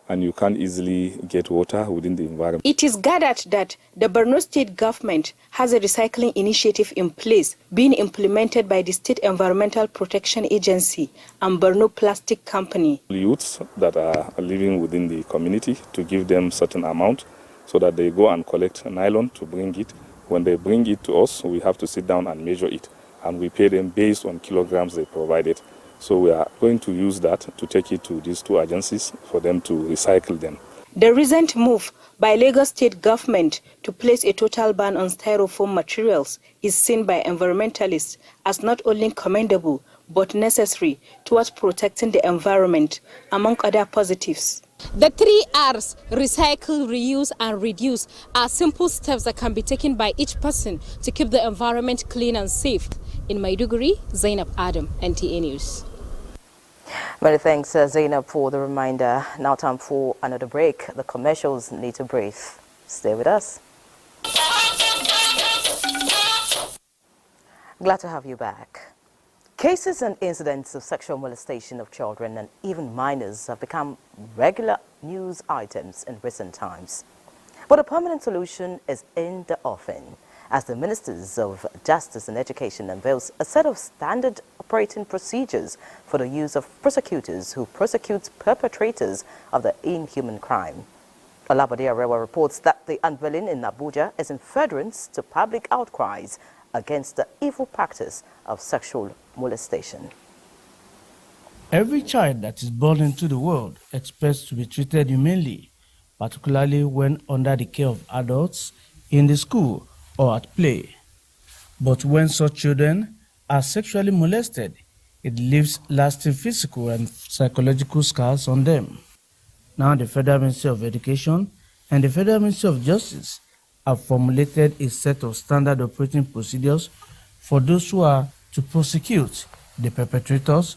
and you can't easily get water within the environment. It is gathered that the Borno State government has a recycling initiative in place being implemented by the State Environmental Protection Agency and Borno Plastic Company. Youths that are living within the community, to give them certain amount so that they go and collect nylon to bring it. When they bring it to us, we have to sit down and measure it, and we pay them based on kilograms they provided. So we are going to use that to take it to these 2 agencies for them to recycle them. The recent move by Lagos State government to place a total ban on styrofoam materials is seen by environmentalists as not only commendable but necessary towards protecting the environment, among other positives. The 3 R's, recycle, reuse, and reduce, are simple steps that can be taken by each person to keep the environment clean and safe. In Maiduguri, Zainab Adam, NTA News. Many thanks, Zainab, for the reminder. Now time for another break. The commercials need to breathe. Stay with us. Glad to have you back. Cases and incidents of sexual molestation of children and even minors have become regular news items in recent times. But a permanent solution is in the offing, as the Ministers of Justice and Education unveils a set of standard operating procedures for the use of prosecutors who prosecute perpetrators of the inhuman crime. Olabode Arewa reports that the unveiling in Abuja is in furtherance to public outcries against the evil practice of sexual molestation. Every child that is born into the world expects to be treated humanely, particularly when under the care of adults, in the school or at play. But when such children are sexually molested, it leaves lasting physical and psychological scars on them. Now the Federal Ministry of Education and the Federal Ministry of Justice have formulated a set of standard operating procedures for those who are to prosecute the perpetrators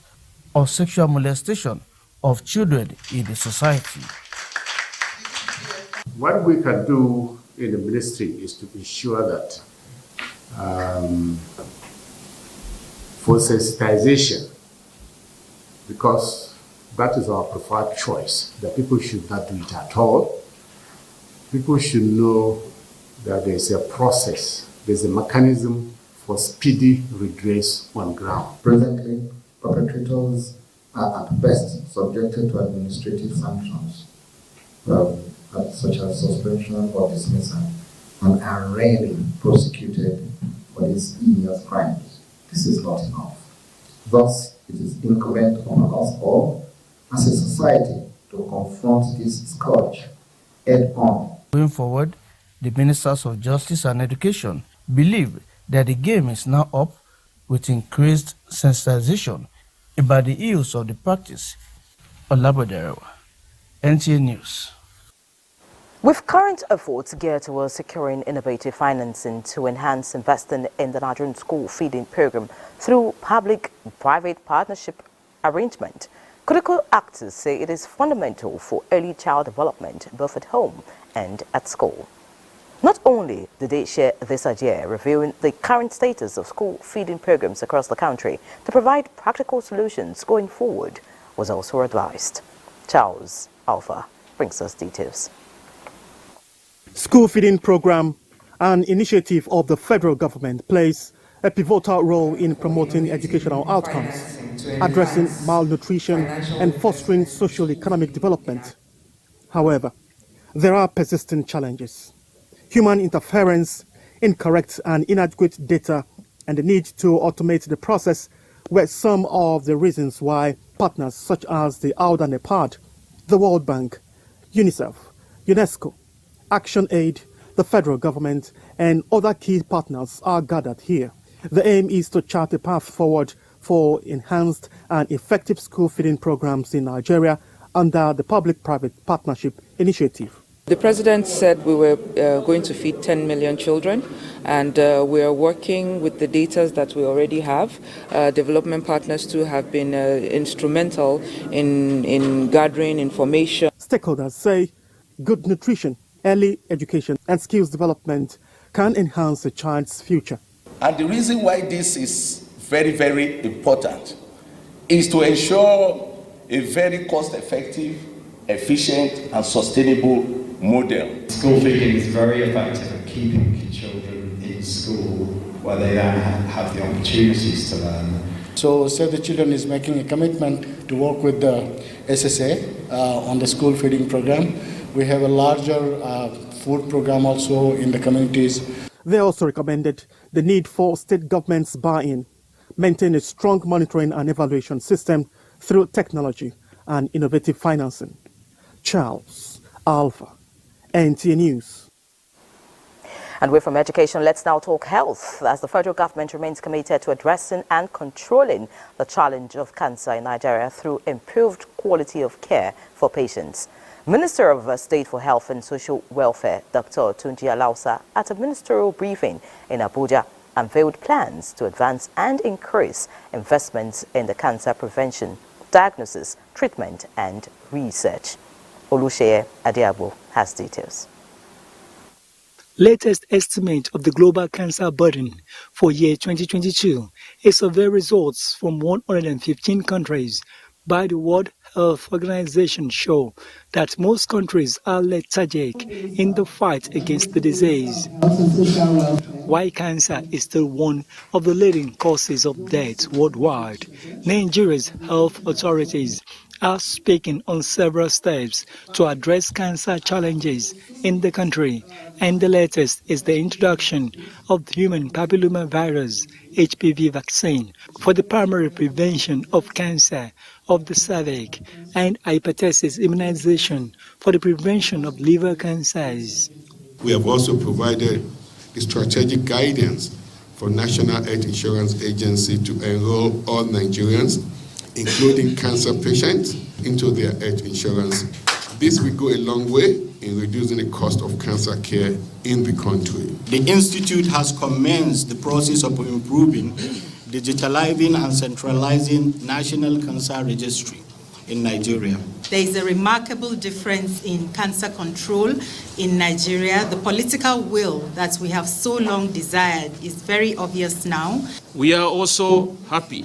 of sexual molestation of children in the society. What we can do in the ministry is to ensure that for sensitization, because that is our preferred choice, that people should not do it at all. People should know that there's a process, there's a mechanism for speedy redress on ground. Presently, perpetrators are at best subjected to administrative sanctions, such as suspension or dismissal, and are rarely prosecuted for these heinous crimes. This is not enough. Thus, it is incumbent on us all as a society to confront this scourge head on. Going forward, the Ministers of Justice and Education believe that the game is now up with increased sensitization about the ills of the practice. Olabode Arewa, NTA News. With current efforts geared towards securing innovative financing to enhance investing in the Nigerian school feeding program through public-private partnership arrangement, critical actors say it is fundamental for early child development both at home and at school. Not only did they share this idea, reviewing the current status of school feeding programs across the country to provide practical solutions going forward was also advised. Charles Alpha brings us details. School feeding program, an initiative of the federal government, plays a pivotal role in promoting educational outcomes, addressing malnutrition and fostering socio-economic development. However, there are persistent challenges. Human interference, incorrect and inadequate data, and the need to automate the process were some of the reasons why partners such as the AUD and EPAD, the World Bank, UNICEF, UNESCO, ActionAid, the federal government, and other key partners are gathered here. The aim is to chart a path forward for enhanced and effective school feeding programs in Nigeria under the Public-Private Partnership Initiative. The President said we were going to feed 10 million children, and we are working with the data that we already have. Development partners too have been instrumental in gathering information. Stakeholders say good nutrition, early education and skills development can enhance a child's future. And the reason why this is very, very important is to ensure a very cost-effective, efficient and sustainable model. School feeding is very effective at keeping children in school where they then have the opportunities to learn. So Save the Children is making a commitment to work with the SSA on the school feeding program. We have a larger food program also in the communities. They also recommended the need for state governments' buy-in, maintain a strong monitoring and evaluation system through technology and innovative financing. Charles Alpha, NTA News. And away from education, let's now talk health, as the federal government remains committed to addressing and controlling the challenge of cancer in Nigeria through improved quality of care for patients. Minister of State for Health and Social Welfare, Dr. Tunji Alausa, at a ministerial briefing in Abuja, unveiled plans to advance and increase investments in the cancer prevention, diagnosis, treatment, and research. Olusheye Adiabo has details. Latest estimate of the global cancer burden for year 2022, a survey results from 115 countries by the World Health Organization show that most countries are lethargic in the fight against the disease. While cancer is still one of the leading causes of death worldwide, Nigeria's health authorities are speaking on several steps to address cancer challenges in the country, and the latest is the introduction of the human papillomavirus HPV vaccine for the primary prevention of cancer of the cervix and hepatitis immunization for the prevention of liver cancers. We have also provided the strategic guidance for National Health Insurance Agency to enroll all Nigerians, including cancer patients, into their health insurance. This will go a long way in reducing the cost of cancer care in the country. The Institute has commenced the process of improving, digitalizing and centralizing National Cancer Registry in Nigeria. There is a remarkable difference in cancer control in Nigeria. The political will that we have so long desired is very obvious now. We are also happy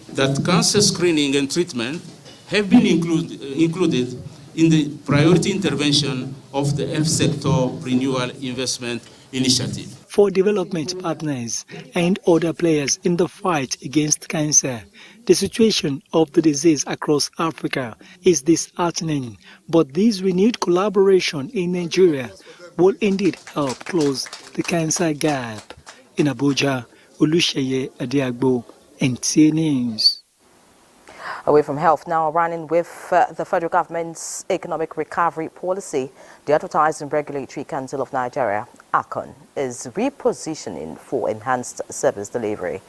that cancer screening and treatment have been included in the priority intervention of the health sector renewal investment initiative. For development partners and other players in the fight against cancer, the situation of the disease across Africa is disheartening, but this renewed collaboration in Nigeria will indeed help close the cancer gap. In Abuja, Olusheye Adiagbo, NTA News. Away from health now, running with the federal government's economic recovery policy, the Advertising Regulatory Council of Nigeria, ACON, is repositioning for enhanced service delivery.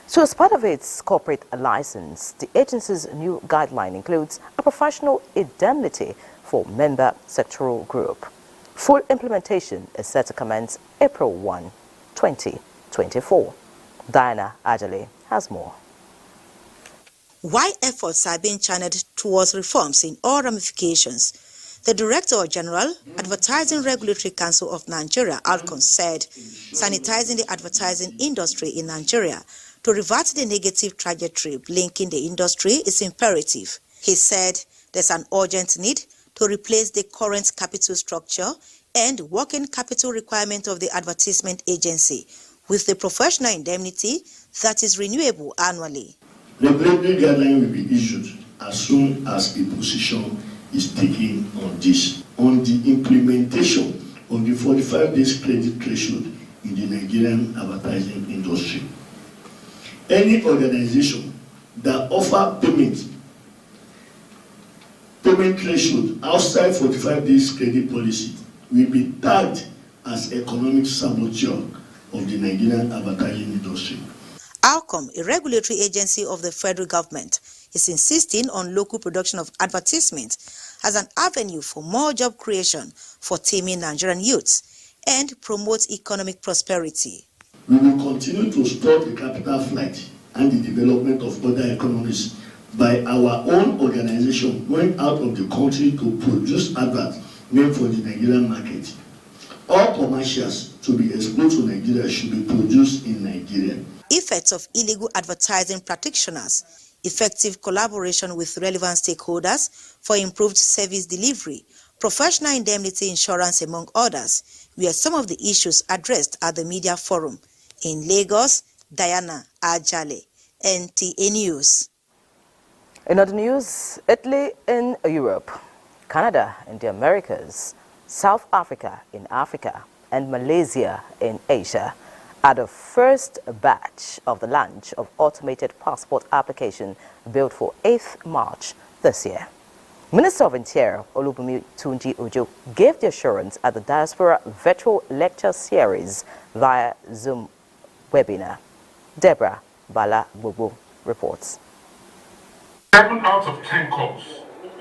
So as part of its corporate license, the agency's new guideline includes a professional indemnity for member sectoral group. Full implementation is set to commence April 1, 2024. Diana Adele has more. While efforts are being channeled towards reforms in all ramifications, the Director General, Advertising Regulatory Council of Nigeria, ALCON, said sanitizing the advertising industry in Nigeria to revert the negative trajectory linking the industry is imperative. He said there's an urgent need to replace the current capital structure and working capital requirement of the advertisement agency with the professional indemnity that is renewable annually. Regulatory guideline will be issued as soon as a position is taken on this. On the implementation of the 45 days credit threshold in the Nigerian advertising industry. Any organization that offer payment threshold outside 45 days credit policy will be tagged as economic saboteur of the Nigerian advertising industry. ALCOM, a regulatory agency of the federal government, is insisting on local production of advertisement as an avenue for more job creation for teeming Nigerian youths and promote economic prosperity. We will continue to stop the capital flight and the development of other economies by our own organization going out of the country to produce adverts meant for the Nigerian market. All commercials to be exported to Nigeria should be produced in Nigeria. Effects of illegal advertising practitioners, effective collaboration with relevant stakeholders for improved service delivery, professional indemnity insurance, among others, were some of the issues addressed at the media forum. In Lagos, Diana Ajale, NTA News. In other news, Italy in Europe, Canada in the Americas, South Africa in Africa, and Malaysia in Asia are the first batch of the launch of automated passport application built for 8th March this year. Minister of Interior Olubunmi Tunji Ojo gave the assurance at the Diaspora Virtual Lecture Series via Zoom webinar. Deborah Bala Bubu reports. 7 out of 10 calls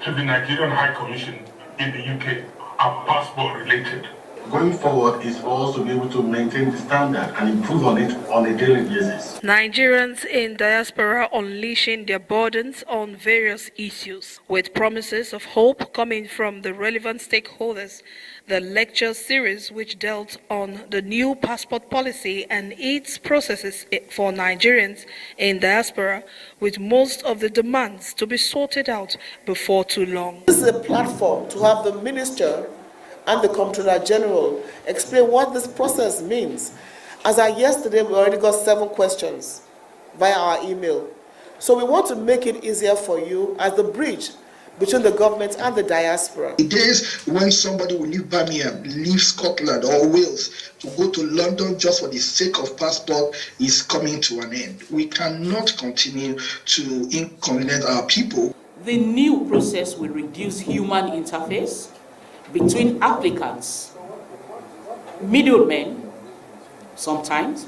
to the Nigerian High Commission in the UK are passport related. Going forward is for us to be able to maintain the standard and improve on it on a daily basis. Nigerians in diaspora unleashing their burdens on various issues with promises of hope coming from the relevant stakeholders. The lecture series, which dealt on the new passport policy and its processes for Nigerians in diaspora, with most of the demands to be sorted out before too long. This is a platform to have the Minister and the Comptroller General explain what this process means. As of yesterday, we already got 7 questions via our email. So we want to make it easier for you as the bridge between the government and the diaspora. The days when somebody will leave Birmingham, leave Scotland or Wales to go to London just for the sake of passport is coming to an end. We cannot continue to inconvenience our people. The new process will reduce human interface between applicants, middlemen, sometimes,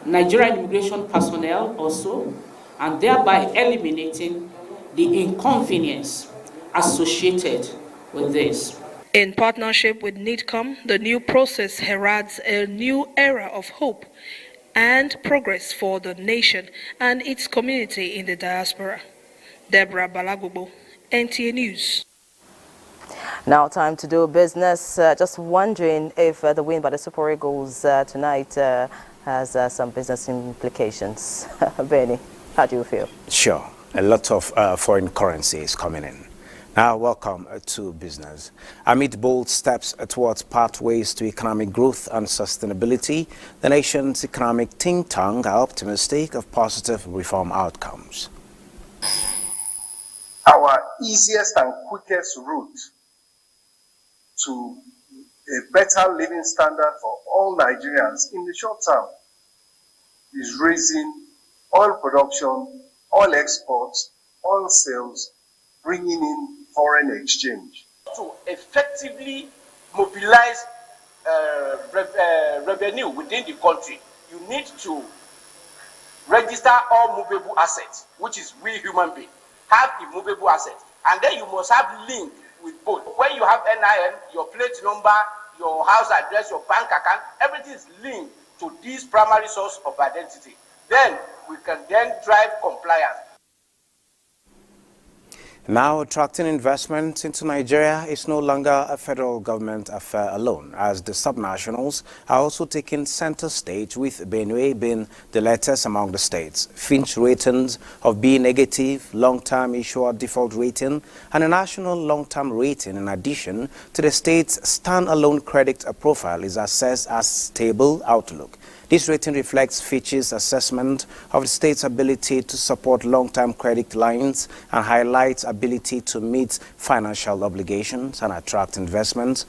Nigerian immigration personnel also, and thereby eliminating the inconvenience associated with this. In partnership with NIDCOM, the new process heralds a new era of hope and progress for the nation and its community in the diaspora. Deborah Balagobo, NTA News. Now time to do business. Just wondering if the win by the Super Eagles tonight has some business implications. Benny, how do you feel? Sure. A lot of foreign currency is coming in. Now, welcome to business. Amid bold steps towards pathways to economic growth and sustainability, the nation's economic think tank are optimistic of positive reform outcomes. Our easiest and quickest route to a better living standard for all Nigerians in the short term is raising oil production, oil exports, oil sales, bringing in foreign exchange. To effectively mobilize revenue within the country, you need to register all movable assets, which is we human beings, have immovable assets. And then you must have link with both. When you have NIN, your plate number, your house address, your bank account, everything is linked to this primary source of identity. Then we can then drive compliance. Now, attracting investment into Nigeria is no longer a federal government affair alone, as the subnationals are also taking center stage, with Benue being the latest among the states. Finch ratings of B negative, long-term issuer default rating, and a national long-term rating in addition to the state's standalone credit profile is assessed as stable outlook. This rating reflects Fitch's assessment of the state's ability to support long-term credit lines and highlights ability to meet financial obligations and attract investments.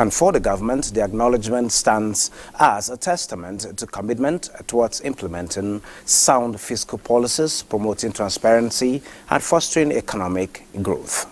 And for the government, the acknowledgement stands as a testament to commitment towards implementing sound fiscal policies, promoting transparency, and fostering economic growth.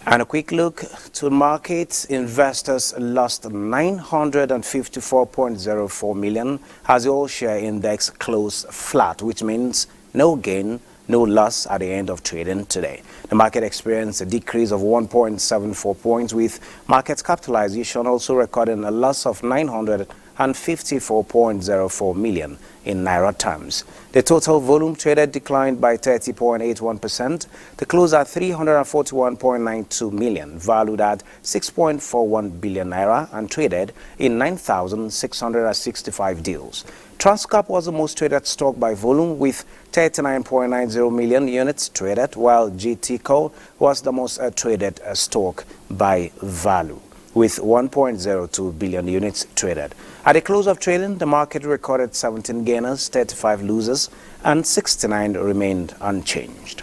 And a quick look to markets. Investors lost 954.04 million as the oil share index closed flat, which means no gain, no loss at the end of trading today. The market experienced a decrease of 1.74 points, with market capitalization also recording a loss of 954.04 million in Naira terms. The total volume traded declined by 30.81% to close at 341.92 million, valued at 6.41 billion Naira, and traded in 9,665 deals. Transcorp was the most traded stock by volume, with 39.90 million units traded, while GTCO was the most traded stock by value, with 1.02 billion units traded. At the close of trading, the market recorded 17 gainers, 35 losers, and 69 remained unchanged.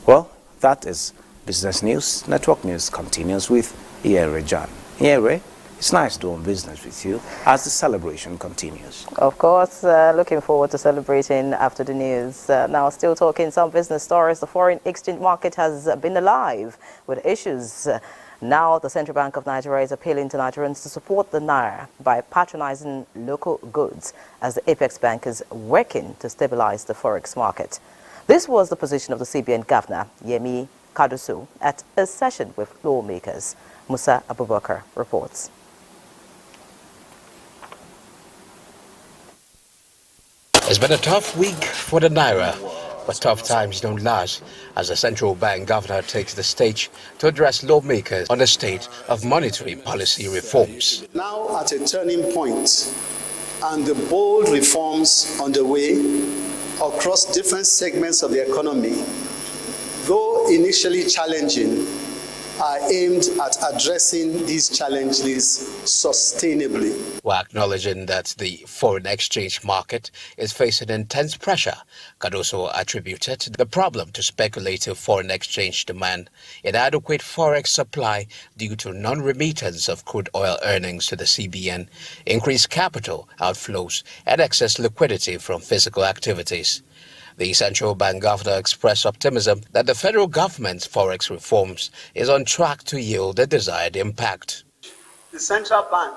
Well, that is business news. Network News continues with Ienre John. Ienre, it's nice doing business with you as the celebration continues. Of course, looking forward to celebrating after the news. Now, still talking some business stories. The foreign exchange market has been alive with issues. Now, the Central Bank of Nigeria is appealing to Nigerians to support the Naira by patronizing local goods, as the Apex Bank is working to stabilize the forex market. This was the position of the CBN Governor, Yemi Kadusu, at a session with lawmakers. Musa Abubakar reports. It's been a tough week for the Naira, But tough times don't last, as the central bank governor takes the stage to address lawmakers on the state of monetary policy reforms. Now at a turning point, and the bold reforms underway across different segments of the economy, though initially challenging, are aimed at addressing these challenges sustainably. While acknowledging that the foreign exchange market is facing intense pressure, Cardoso attributed the problem to speculative foreign exchange demand, inadequate forex supply due to non-remittance of crude oil earnings to the CBN, increased capital outflows, and excess liquidity from physical activities. The central bank governor expressed optimism that the federal government's forex reforms is on track to yield the desired impact. The central bank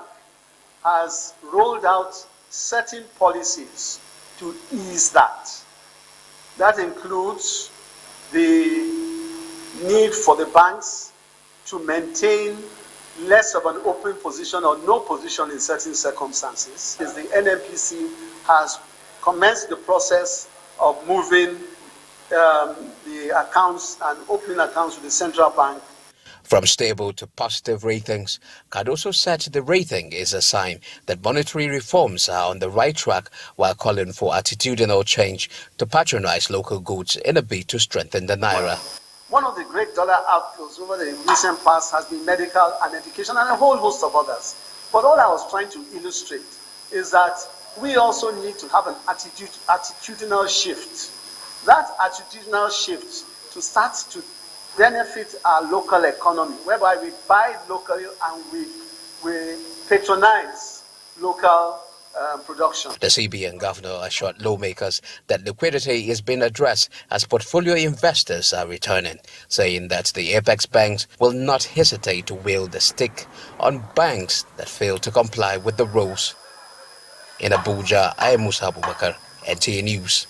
has rolled out certain policies to ease that. That includes the need for the banks to maintain less of an open position or no position in certain circumstances. The NMPC has commenced the process of moving the accounts and opening accounts with the central bank. From stable to positive ratings, Cardoso said the rating is a sign that monetary reforms are on the right track, while calling for attitudinal change to patronize local goods in a bid to strengthen the naira. One of the great dollar outflows over the recent past has been medical and education and a whole host of others. But all I was trying to illustrate is that we also need to have an attitudinal shift. That attitudinal shift to start to benefit our local economy, whereby we buy locally and we patronize local production. The CBN governor assured lawmakers that liquidity is being addressed as portfolio investors are returning, saying that the apex banks will not hesitate to wield the stick on banks that fail to comply with the rules. In Abuja, I am Musa Abubakar, NTA News.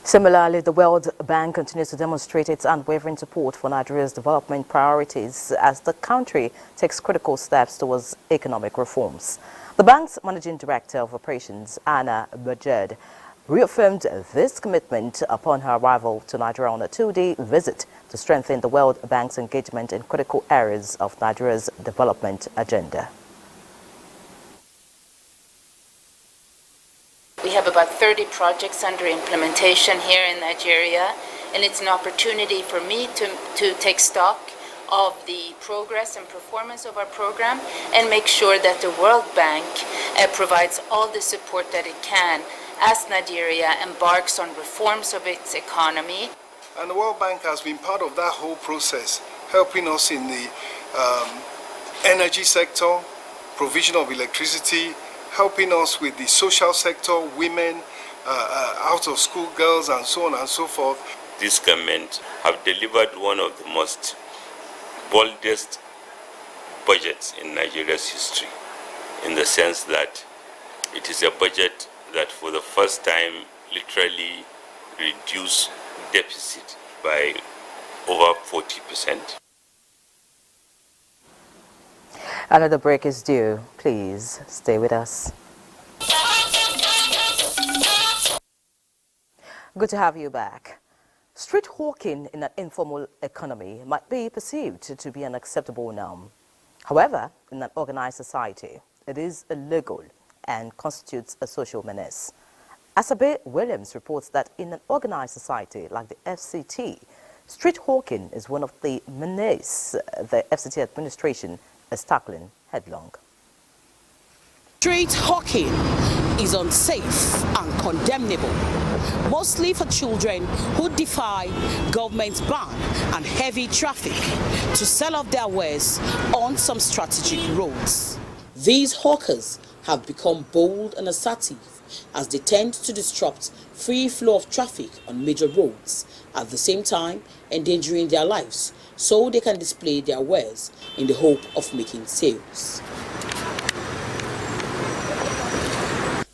Similarly, the World Bank continues to demonstrate its unwavering support for Nigeria's development priorities as the country takes critical steps towards economic reforms. The bank's Managing Director of Operations, Anna Bajed, reaffirmed this commitment upon her arrival to Nigeria on a two-day visit to strengthen the World Bank's engagement in critical areas of Nigeria's development agenda. We have about 30 projects under implementation here in Nigeria, and it's an opportunity for me to take stock of the progress and performance of our program and make sure that the World Bank provides all the support that it can as Nigeria embarks on reforms of its economy. And the World Bank has been part of that whole process, helping us in the energy sector, provision of electricity, helping us with the social sector, women, out-of-school girls, and so on and so forth. This government have delivered one of the most boldest budgets in Nigeria's history, in the sense that it is a budget that for the first time literally reduced deficit by over 40%. Another break is due. Please stay with us. Good to have you back. Street hawking in an informal economy might be perceived to be an acceptable norm. However, in an organized society, it is illegal and constitutes a social menace. Asabe Williams reports that in an organized society like the FCT, street hawking is one of the menaces the FCT administration is tackling headlong. Street hawking is unsafe and condemnable, mostly for children who defy government ban and heavy traffic to sell off their wares on some strategic roads. These hawkers have become bold and assertive as they tend to disrupt free flow of traffic on major roads, at the same time endangering their lives so they can display their wares in the hope of making sales.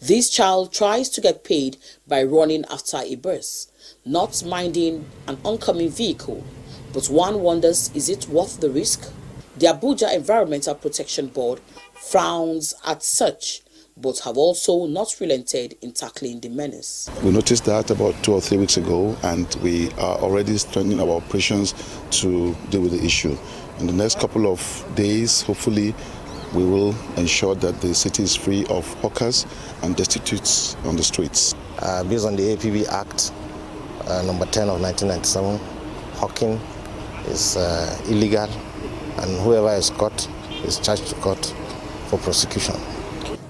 This child tries to get paid by running after a bus, not minding an oncoming vehicle, but one wonders, is it worth the risk? The Abuja Environmental Protection Board frowns at such, but have also not relented in tackling the menace. We noticed that about 2 or 3 weeks ago, and we are already strengthening our operations to deal with the issue. In the next couple of days, hopefully, we will ensure that the city is free of hawkers and destitutes on the streets. Based on the APB Act, number 10 of 1997, hawking is illegal, and whoever is caught is charged to court for prosecution.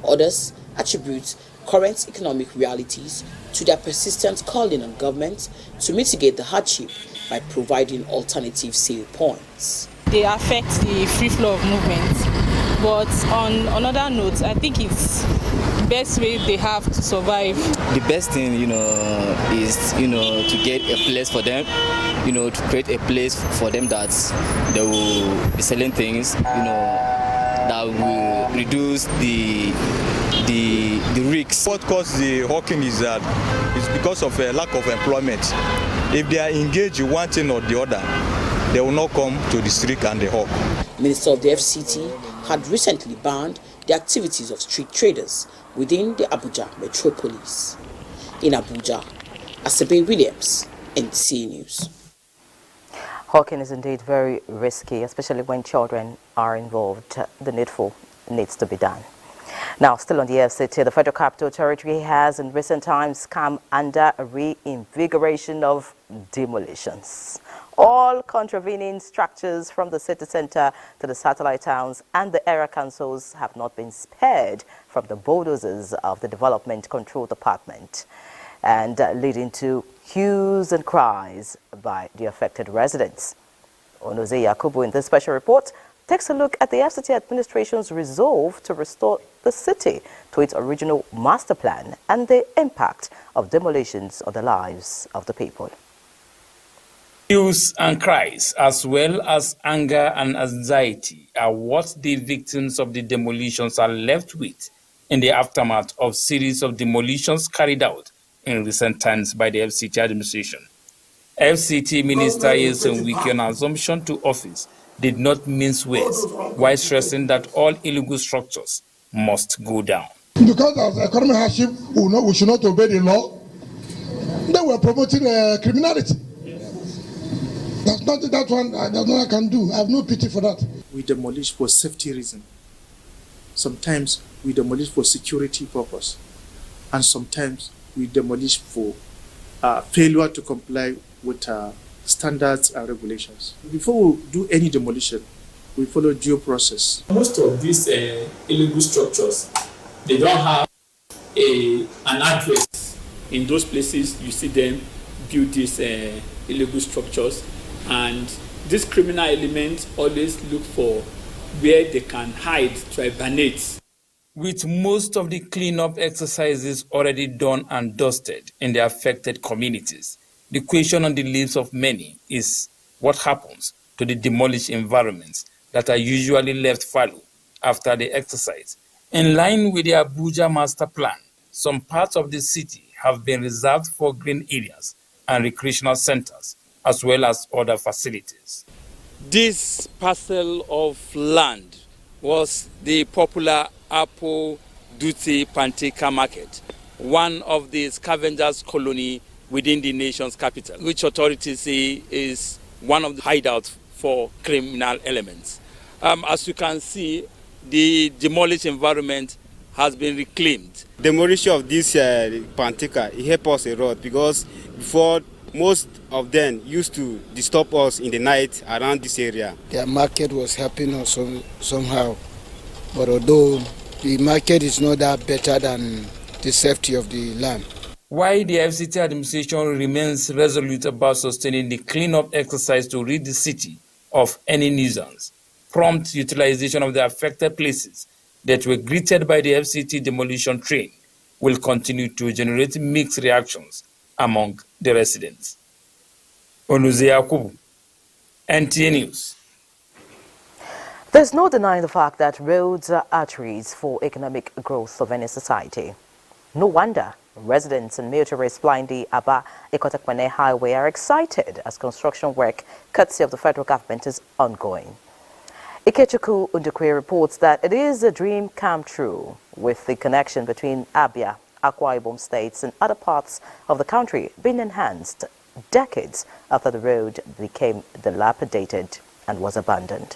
Others attribute current economic realities to their persistent calling on government to mitigate the hardship by providing alternative sale points. They affect the free flow of movement. But on another note, I think it's the best way they have to survive. The best thing, is, to get a place for them, to create a place for them that they will be selling things, that will reduce the risks. What causes the hawking is that it's because of a lack of employment. If they are engaged in one thing or the other, they will not come to the street and the hawk. Minister of the FCT had recently banned the activities of street traders within the Abuja metropolis. In Abuja, Asabe Williams, NTA News. Hawking is indeed very risky, especially when children are involved. The needful needs to be done. Now, still on the FCT, the Federal Capital Territory has in recent times come under a reinvigoration of demolitions. All contravening structures from the city center to the satellite towns and the area councils have not been spared from the bulldozers of the Development Control Department, and leading to hues and cries by the affected residents. Onoze Yakubu in this special report takes a look at the FCT administration's resolve to restore the city to its original master plan and the impact of demolitions on the lives of the people. Hues and cries, as well as anger and anxiety, are what the victims of the demolitions are left with in the aftermath of series of demolitions carried out in recent times by the FCT administration. FCT Minister Yeltsin Wike, on assumption to office, did not mince words while stressing that all illegal structures must go down. Because of economic hardship, we should not obey the law. They were promoting criminality. That's not that one. That's not I can do. I have no pity for that. We demolish for safety reason. Sometimes we demolish for security purpose, and sometimes we demolish for failure to comply with standards and regulations. Before we do any demolition, we follow due process. Most of these illegal structures, they don't have an address. In those places, you see them build these illegal structures. And these criminal elements always look for where they can hide to hibernate. With most of the cleanup exercises already done and dusted in the affected communities, the question on the lips of many is what happens to the demolished environments that are usually left fallow after the exercise. In line with the Abuja master plan, some parts of the city have been reserved for green areas and recreational centers, as well as other facilities. This parcel of land was the popular Apple Duty Pantika Market, one of the scavengers' colony within the nation's capital, which authorities say is one of the hideouts for criminal elements. As you can see, the demolished environment has been reclaimed. Demolition of this Pantika, it helped us a lot because before most of them used to disturb us in the night around this area. Their market was helping us somehow, but although the market is not that better than the safety of the land. While the FCT administration remains resolute about sustaining the cleanup exercise to rid the city of any nuisance, prompt utilization of the affected places that were greeted by the FCT demolition train will continue to generate mixed reactions among the residents. Onoze Yakubu, NTA News. There's no denying the fact that roads are arteries for economic growth of any society. No wonder residents and motorists flying the Aba-Ikotekpene highway are excited as construction work, courtesy of the federal government, is ongoing. Ikechukwu Ndukwe reports that it is a dream come true with the connection between Abia, Akwa Ibom states and other parts of the country being enhanced decades after the road became dilapidated and was abandoned.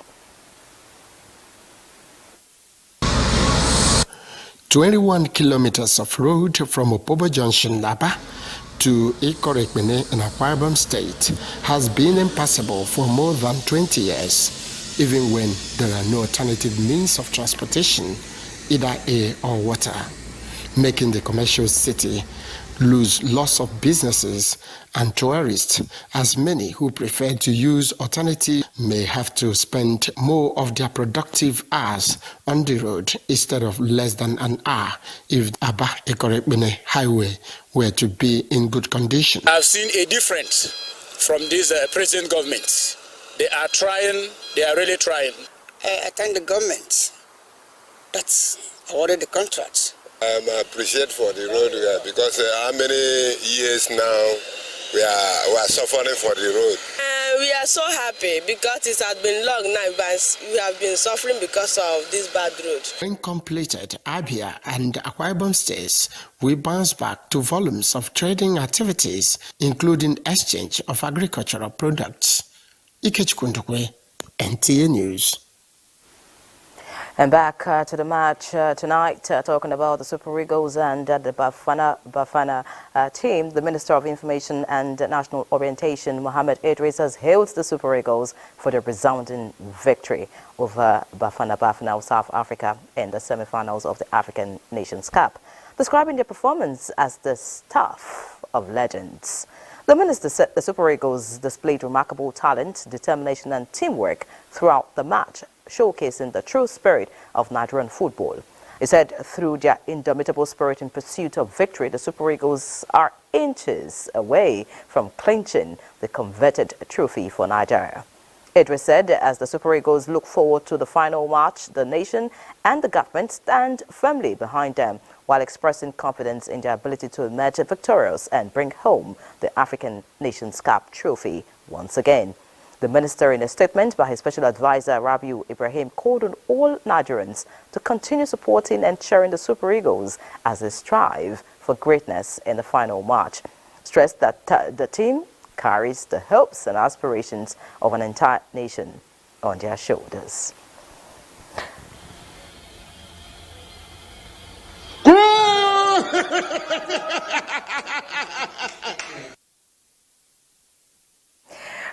21 kilometers of road from Opobo Junction, Laba, to Ikorekpene in Akwa Ibom State has been impassable for more than 20 years, even when there are no alternative means of transportation, either air or water, making the commercial city lose lots of businesses and tourists, as many who prefer to use alternative may have to spend more of their productive hours on the road instead of less than an hour if Aba Ikorekpene Highway were to be in good condition. I've seen a difference from this present government. They are trying, they are really trying. I thank the government that's awarded the contracts. I'm appreciated for the road because how many years now we are suffering for the road. We are so happy because it has been long now, but we have been suffering because of this bad road. When completed, Abia and Akwa Ibom states will bounce back to volumes of trading activities, including exchange of agricultural products. Ikechukwu Ndukwe, NTA News. And back to the match tonight, talking about the Super Eagles and the Bafana team. The Minister of Information and National Orientation, Mohammed Idris, has hailed the Super Eagles for their resounding victory over Bafana of South Africa in the semi-finals of the African Nations Cup, describing their performance as the stuff of legends. The minister said the Super Eagles displayed remarkable talent, determination and teamwork throughout the match, showcasing the true spirit of Nigerian football. He said through their indomitable spirit in pursuit of victory, the Super Eagles are inches away from clinching the coveted trophy for Nigeria. Idris said as the Super Eagles look forward to the final match, the nation and the government stand firmly behind them while expressing confidence in their ability to emerge victorious and bring home the African Nations Cup trophy once again. The minister, in a statement by his special advisor, Rabiu Ibrahim, called on all Nigerians to continue supporting and cheering the Super Eagles as they strive for greatness in the final match. Stressed that the team carries the hopes and aspirations of an entire nation on their shoulders.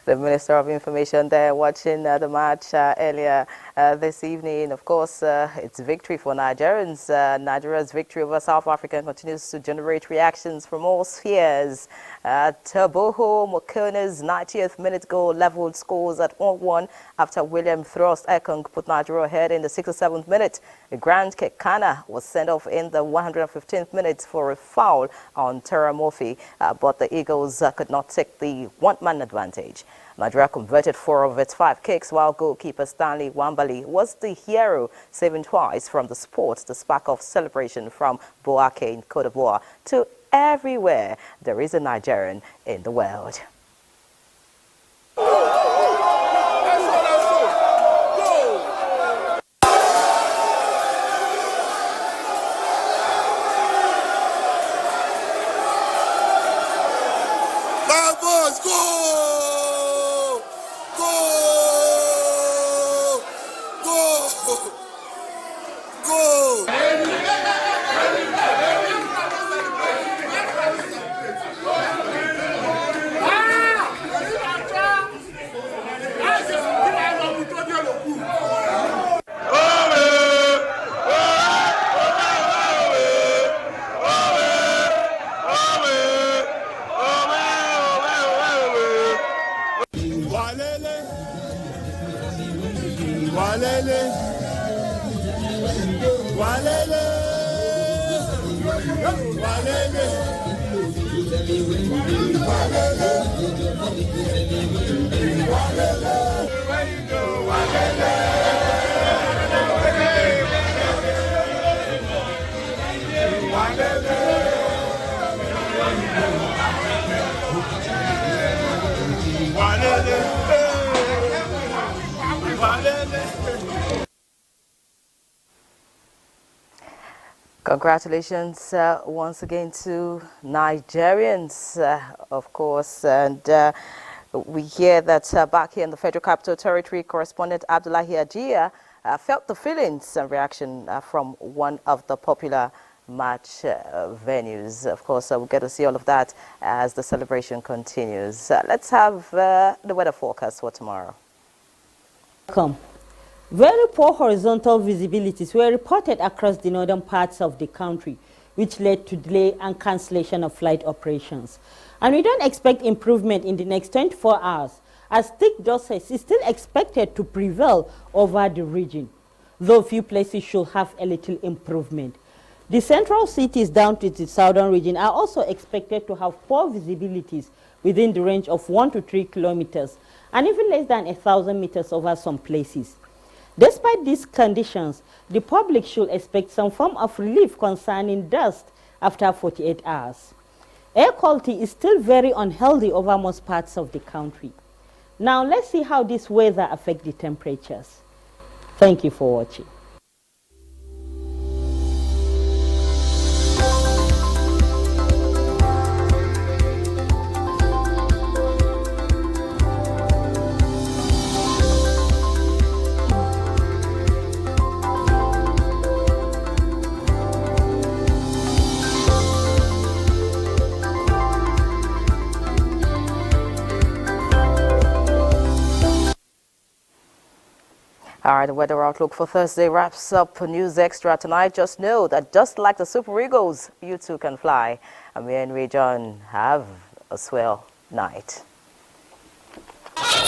The Minister of Information there watching the match earlier this evening. Of course, it's victory for Nigerians. Nigeria's victory over South Africa continues to generate reactions from all spheres. Taboho Mokona's 90th minute goal leveled scores at 1-1 after William Thrust Ekong put Nigeria ahead in the 67th minute. Grant Kekana was sent off in the 115th minute for a foul on Terra Murphy, but the Eagles could not take the one-man advantage. Nigeria converted 4 of its 5 kicks, while goalkeeper Stanley Wambali was the hero, saving twice from the sport, the spark of celebration from Boake in Cote d'Ivoire to everywhere there is a Nigerian in the world. Vamos, go! Congratulations once again to Nigerians, of course. And we hear that back here in the Federal Capital Territory, correspondent Abdullahi Ajia felt the feelings and reaction from one of the popular match venues. Of course, we'll get to see all of that as the celebration continues. Let's have the weather forecast for tomorrow. Very poor horizontal visibilities were reported across the northern parts of the country, which led to delay and cancellation of flight operations. And we don't expect improvement in the next 24 hours, as thick dusting is still expected to prevail over the region, though few places should have a little improvement. The central cities down to the southern region are also expected to have poor visibilities within the range of 1 to 3 kilometers and even less than 1,000 meters over some places. Despite these conditions, the public should expect some form of relief concerning dust after 48 hours. Air quality is still very unhealthy over most parts of the country. Now let's see how this weather affects the temperatures. Thank you for watching. All right, the weather outlook for Thursday wraps up News Extra tonight. Just know that just like the Super Eagles, you too can fly. I'm Ienre. Have a swell night.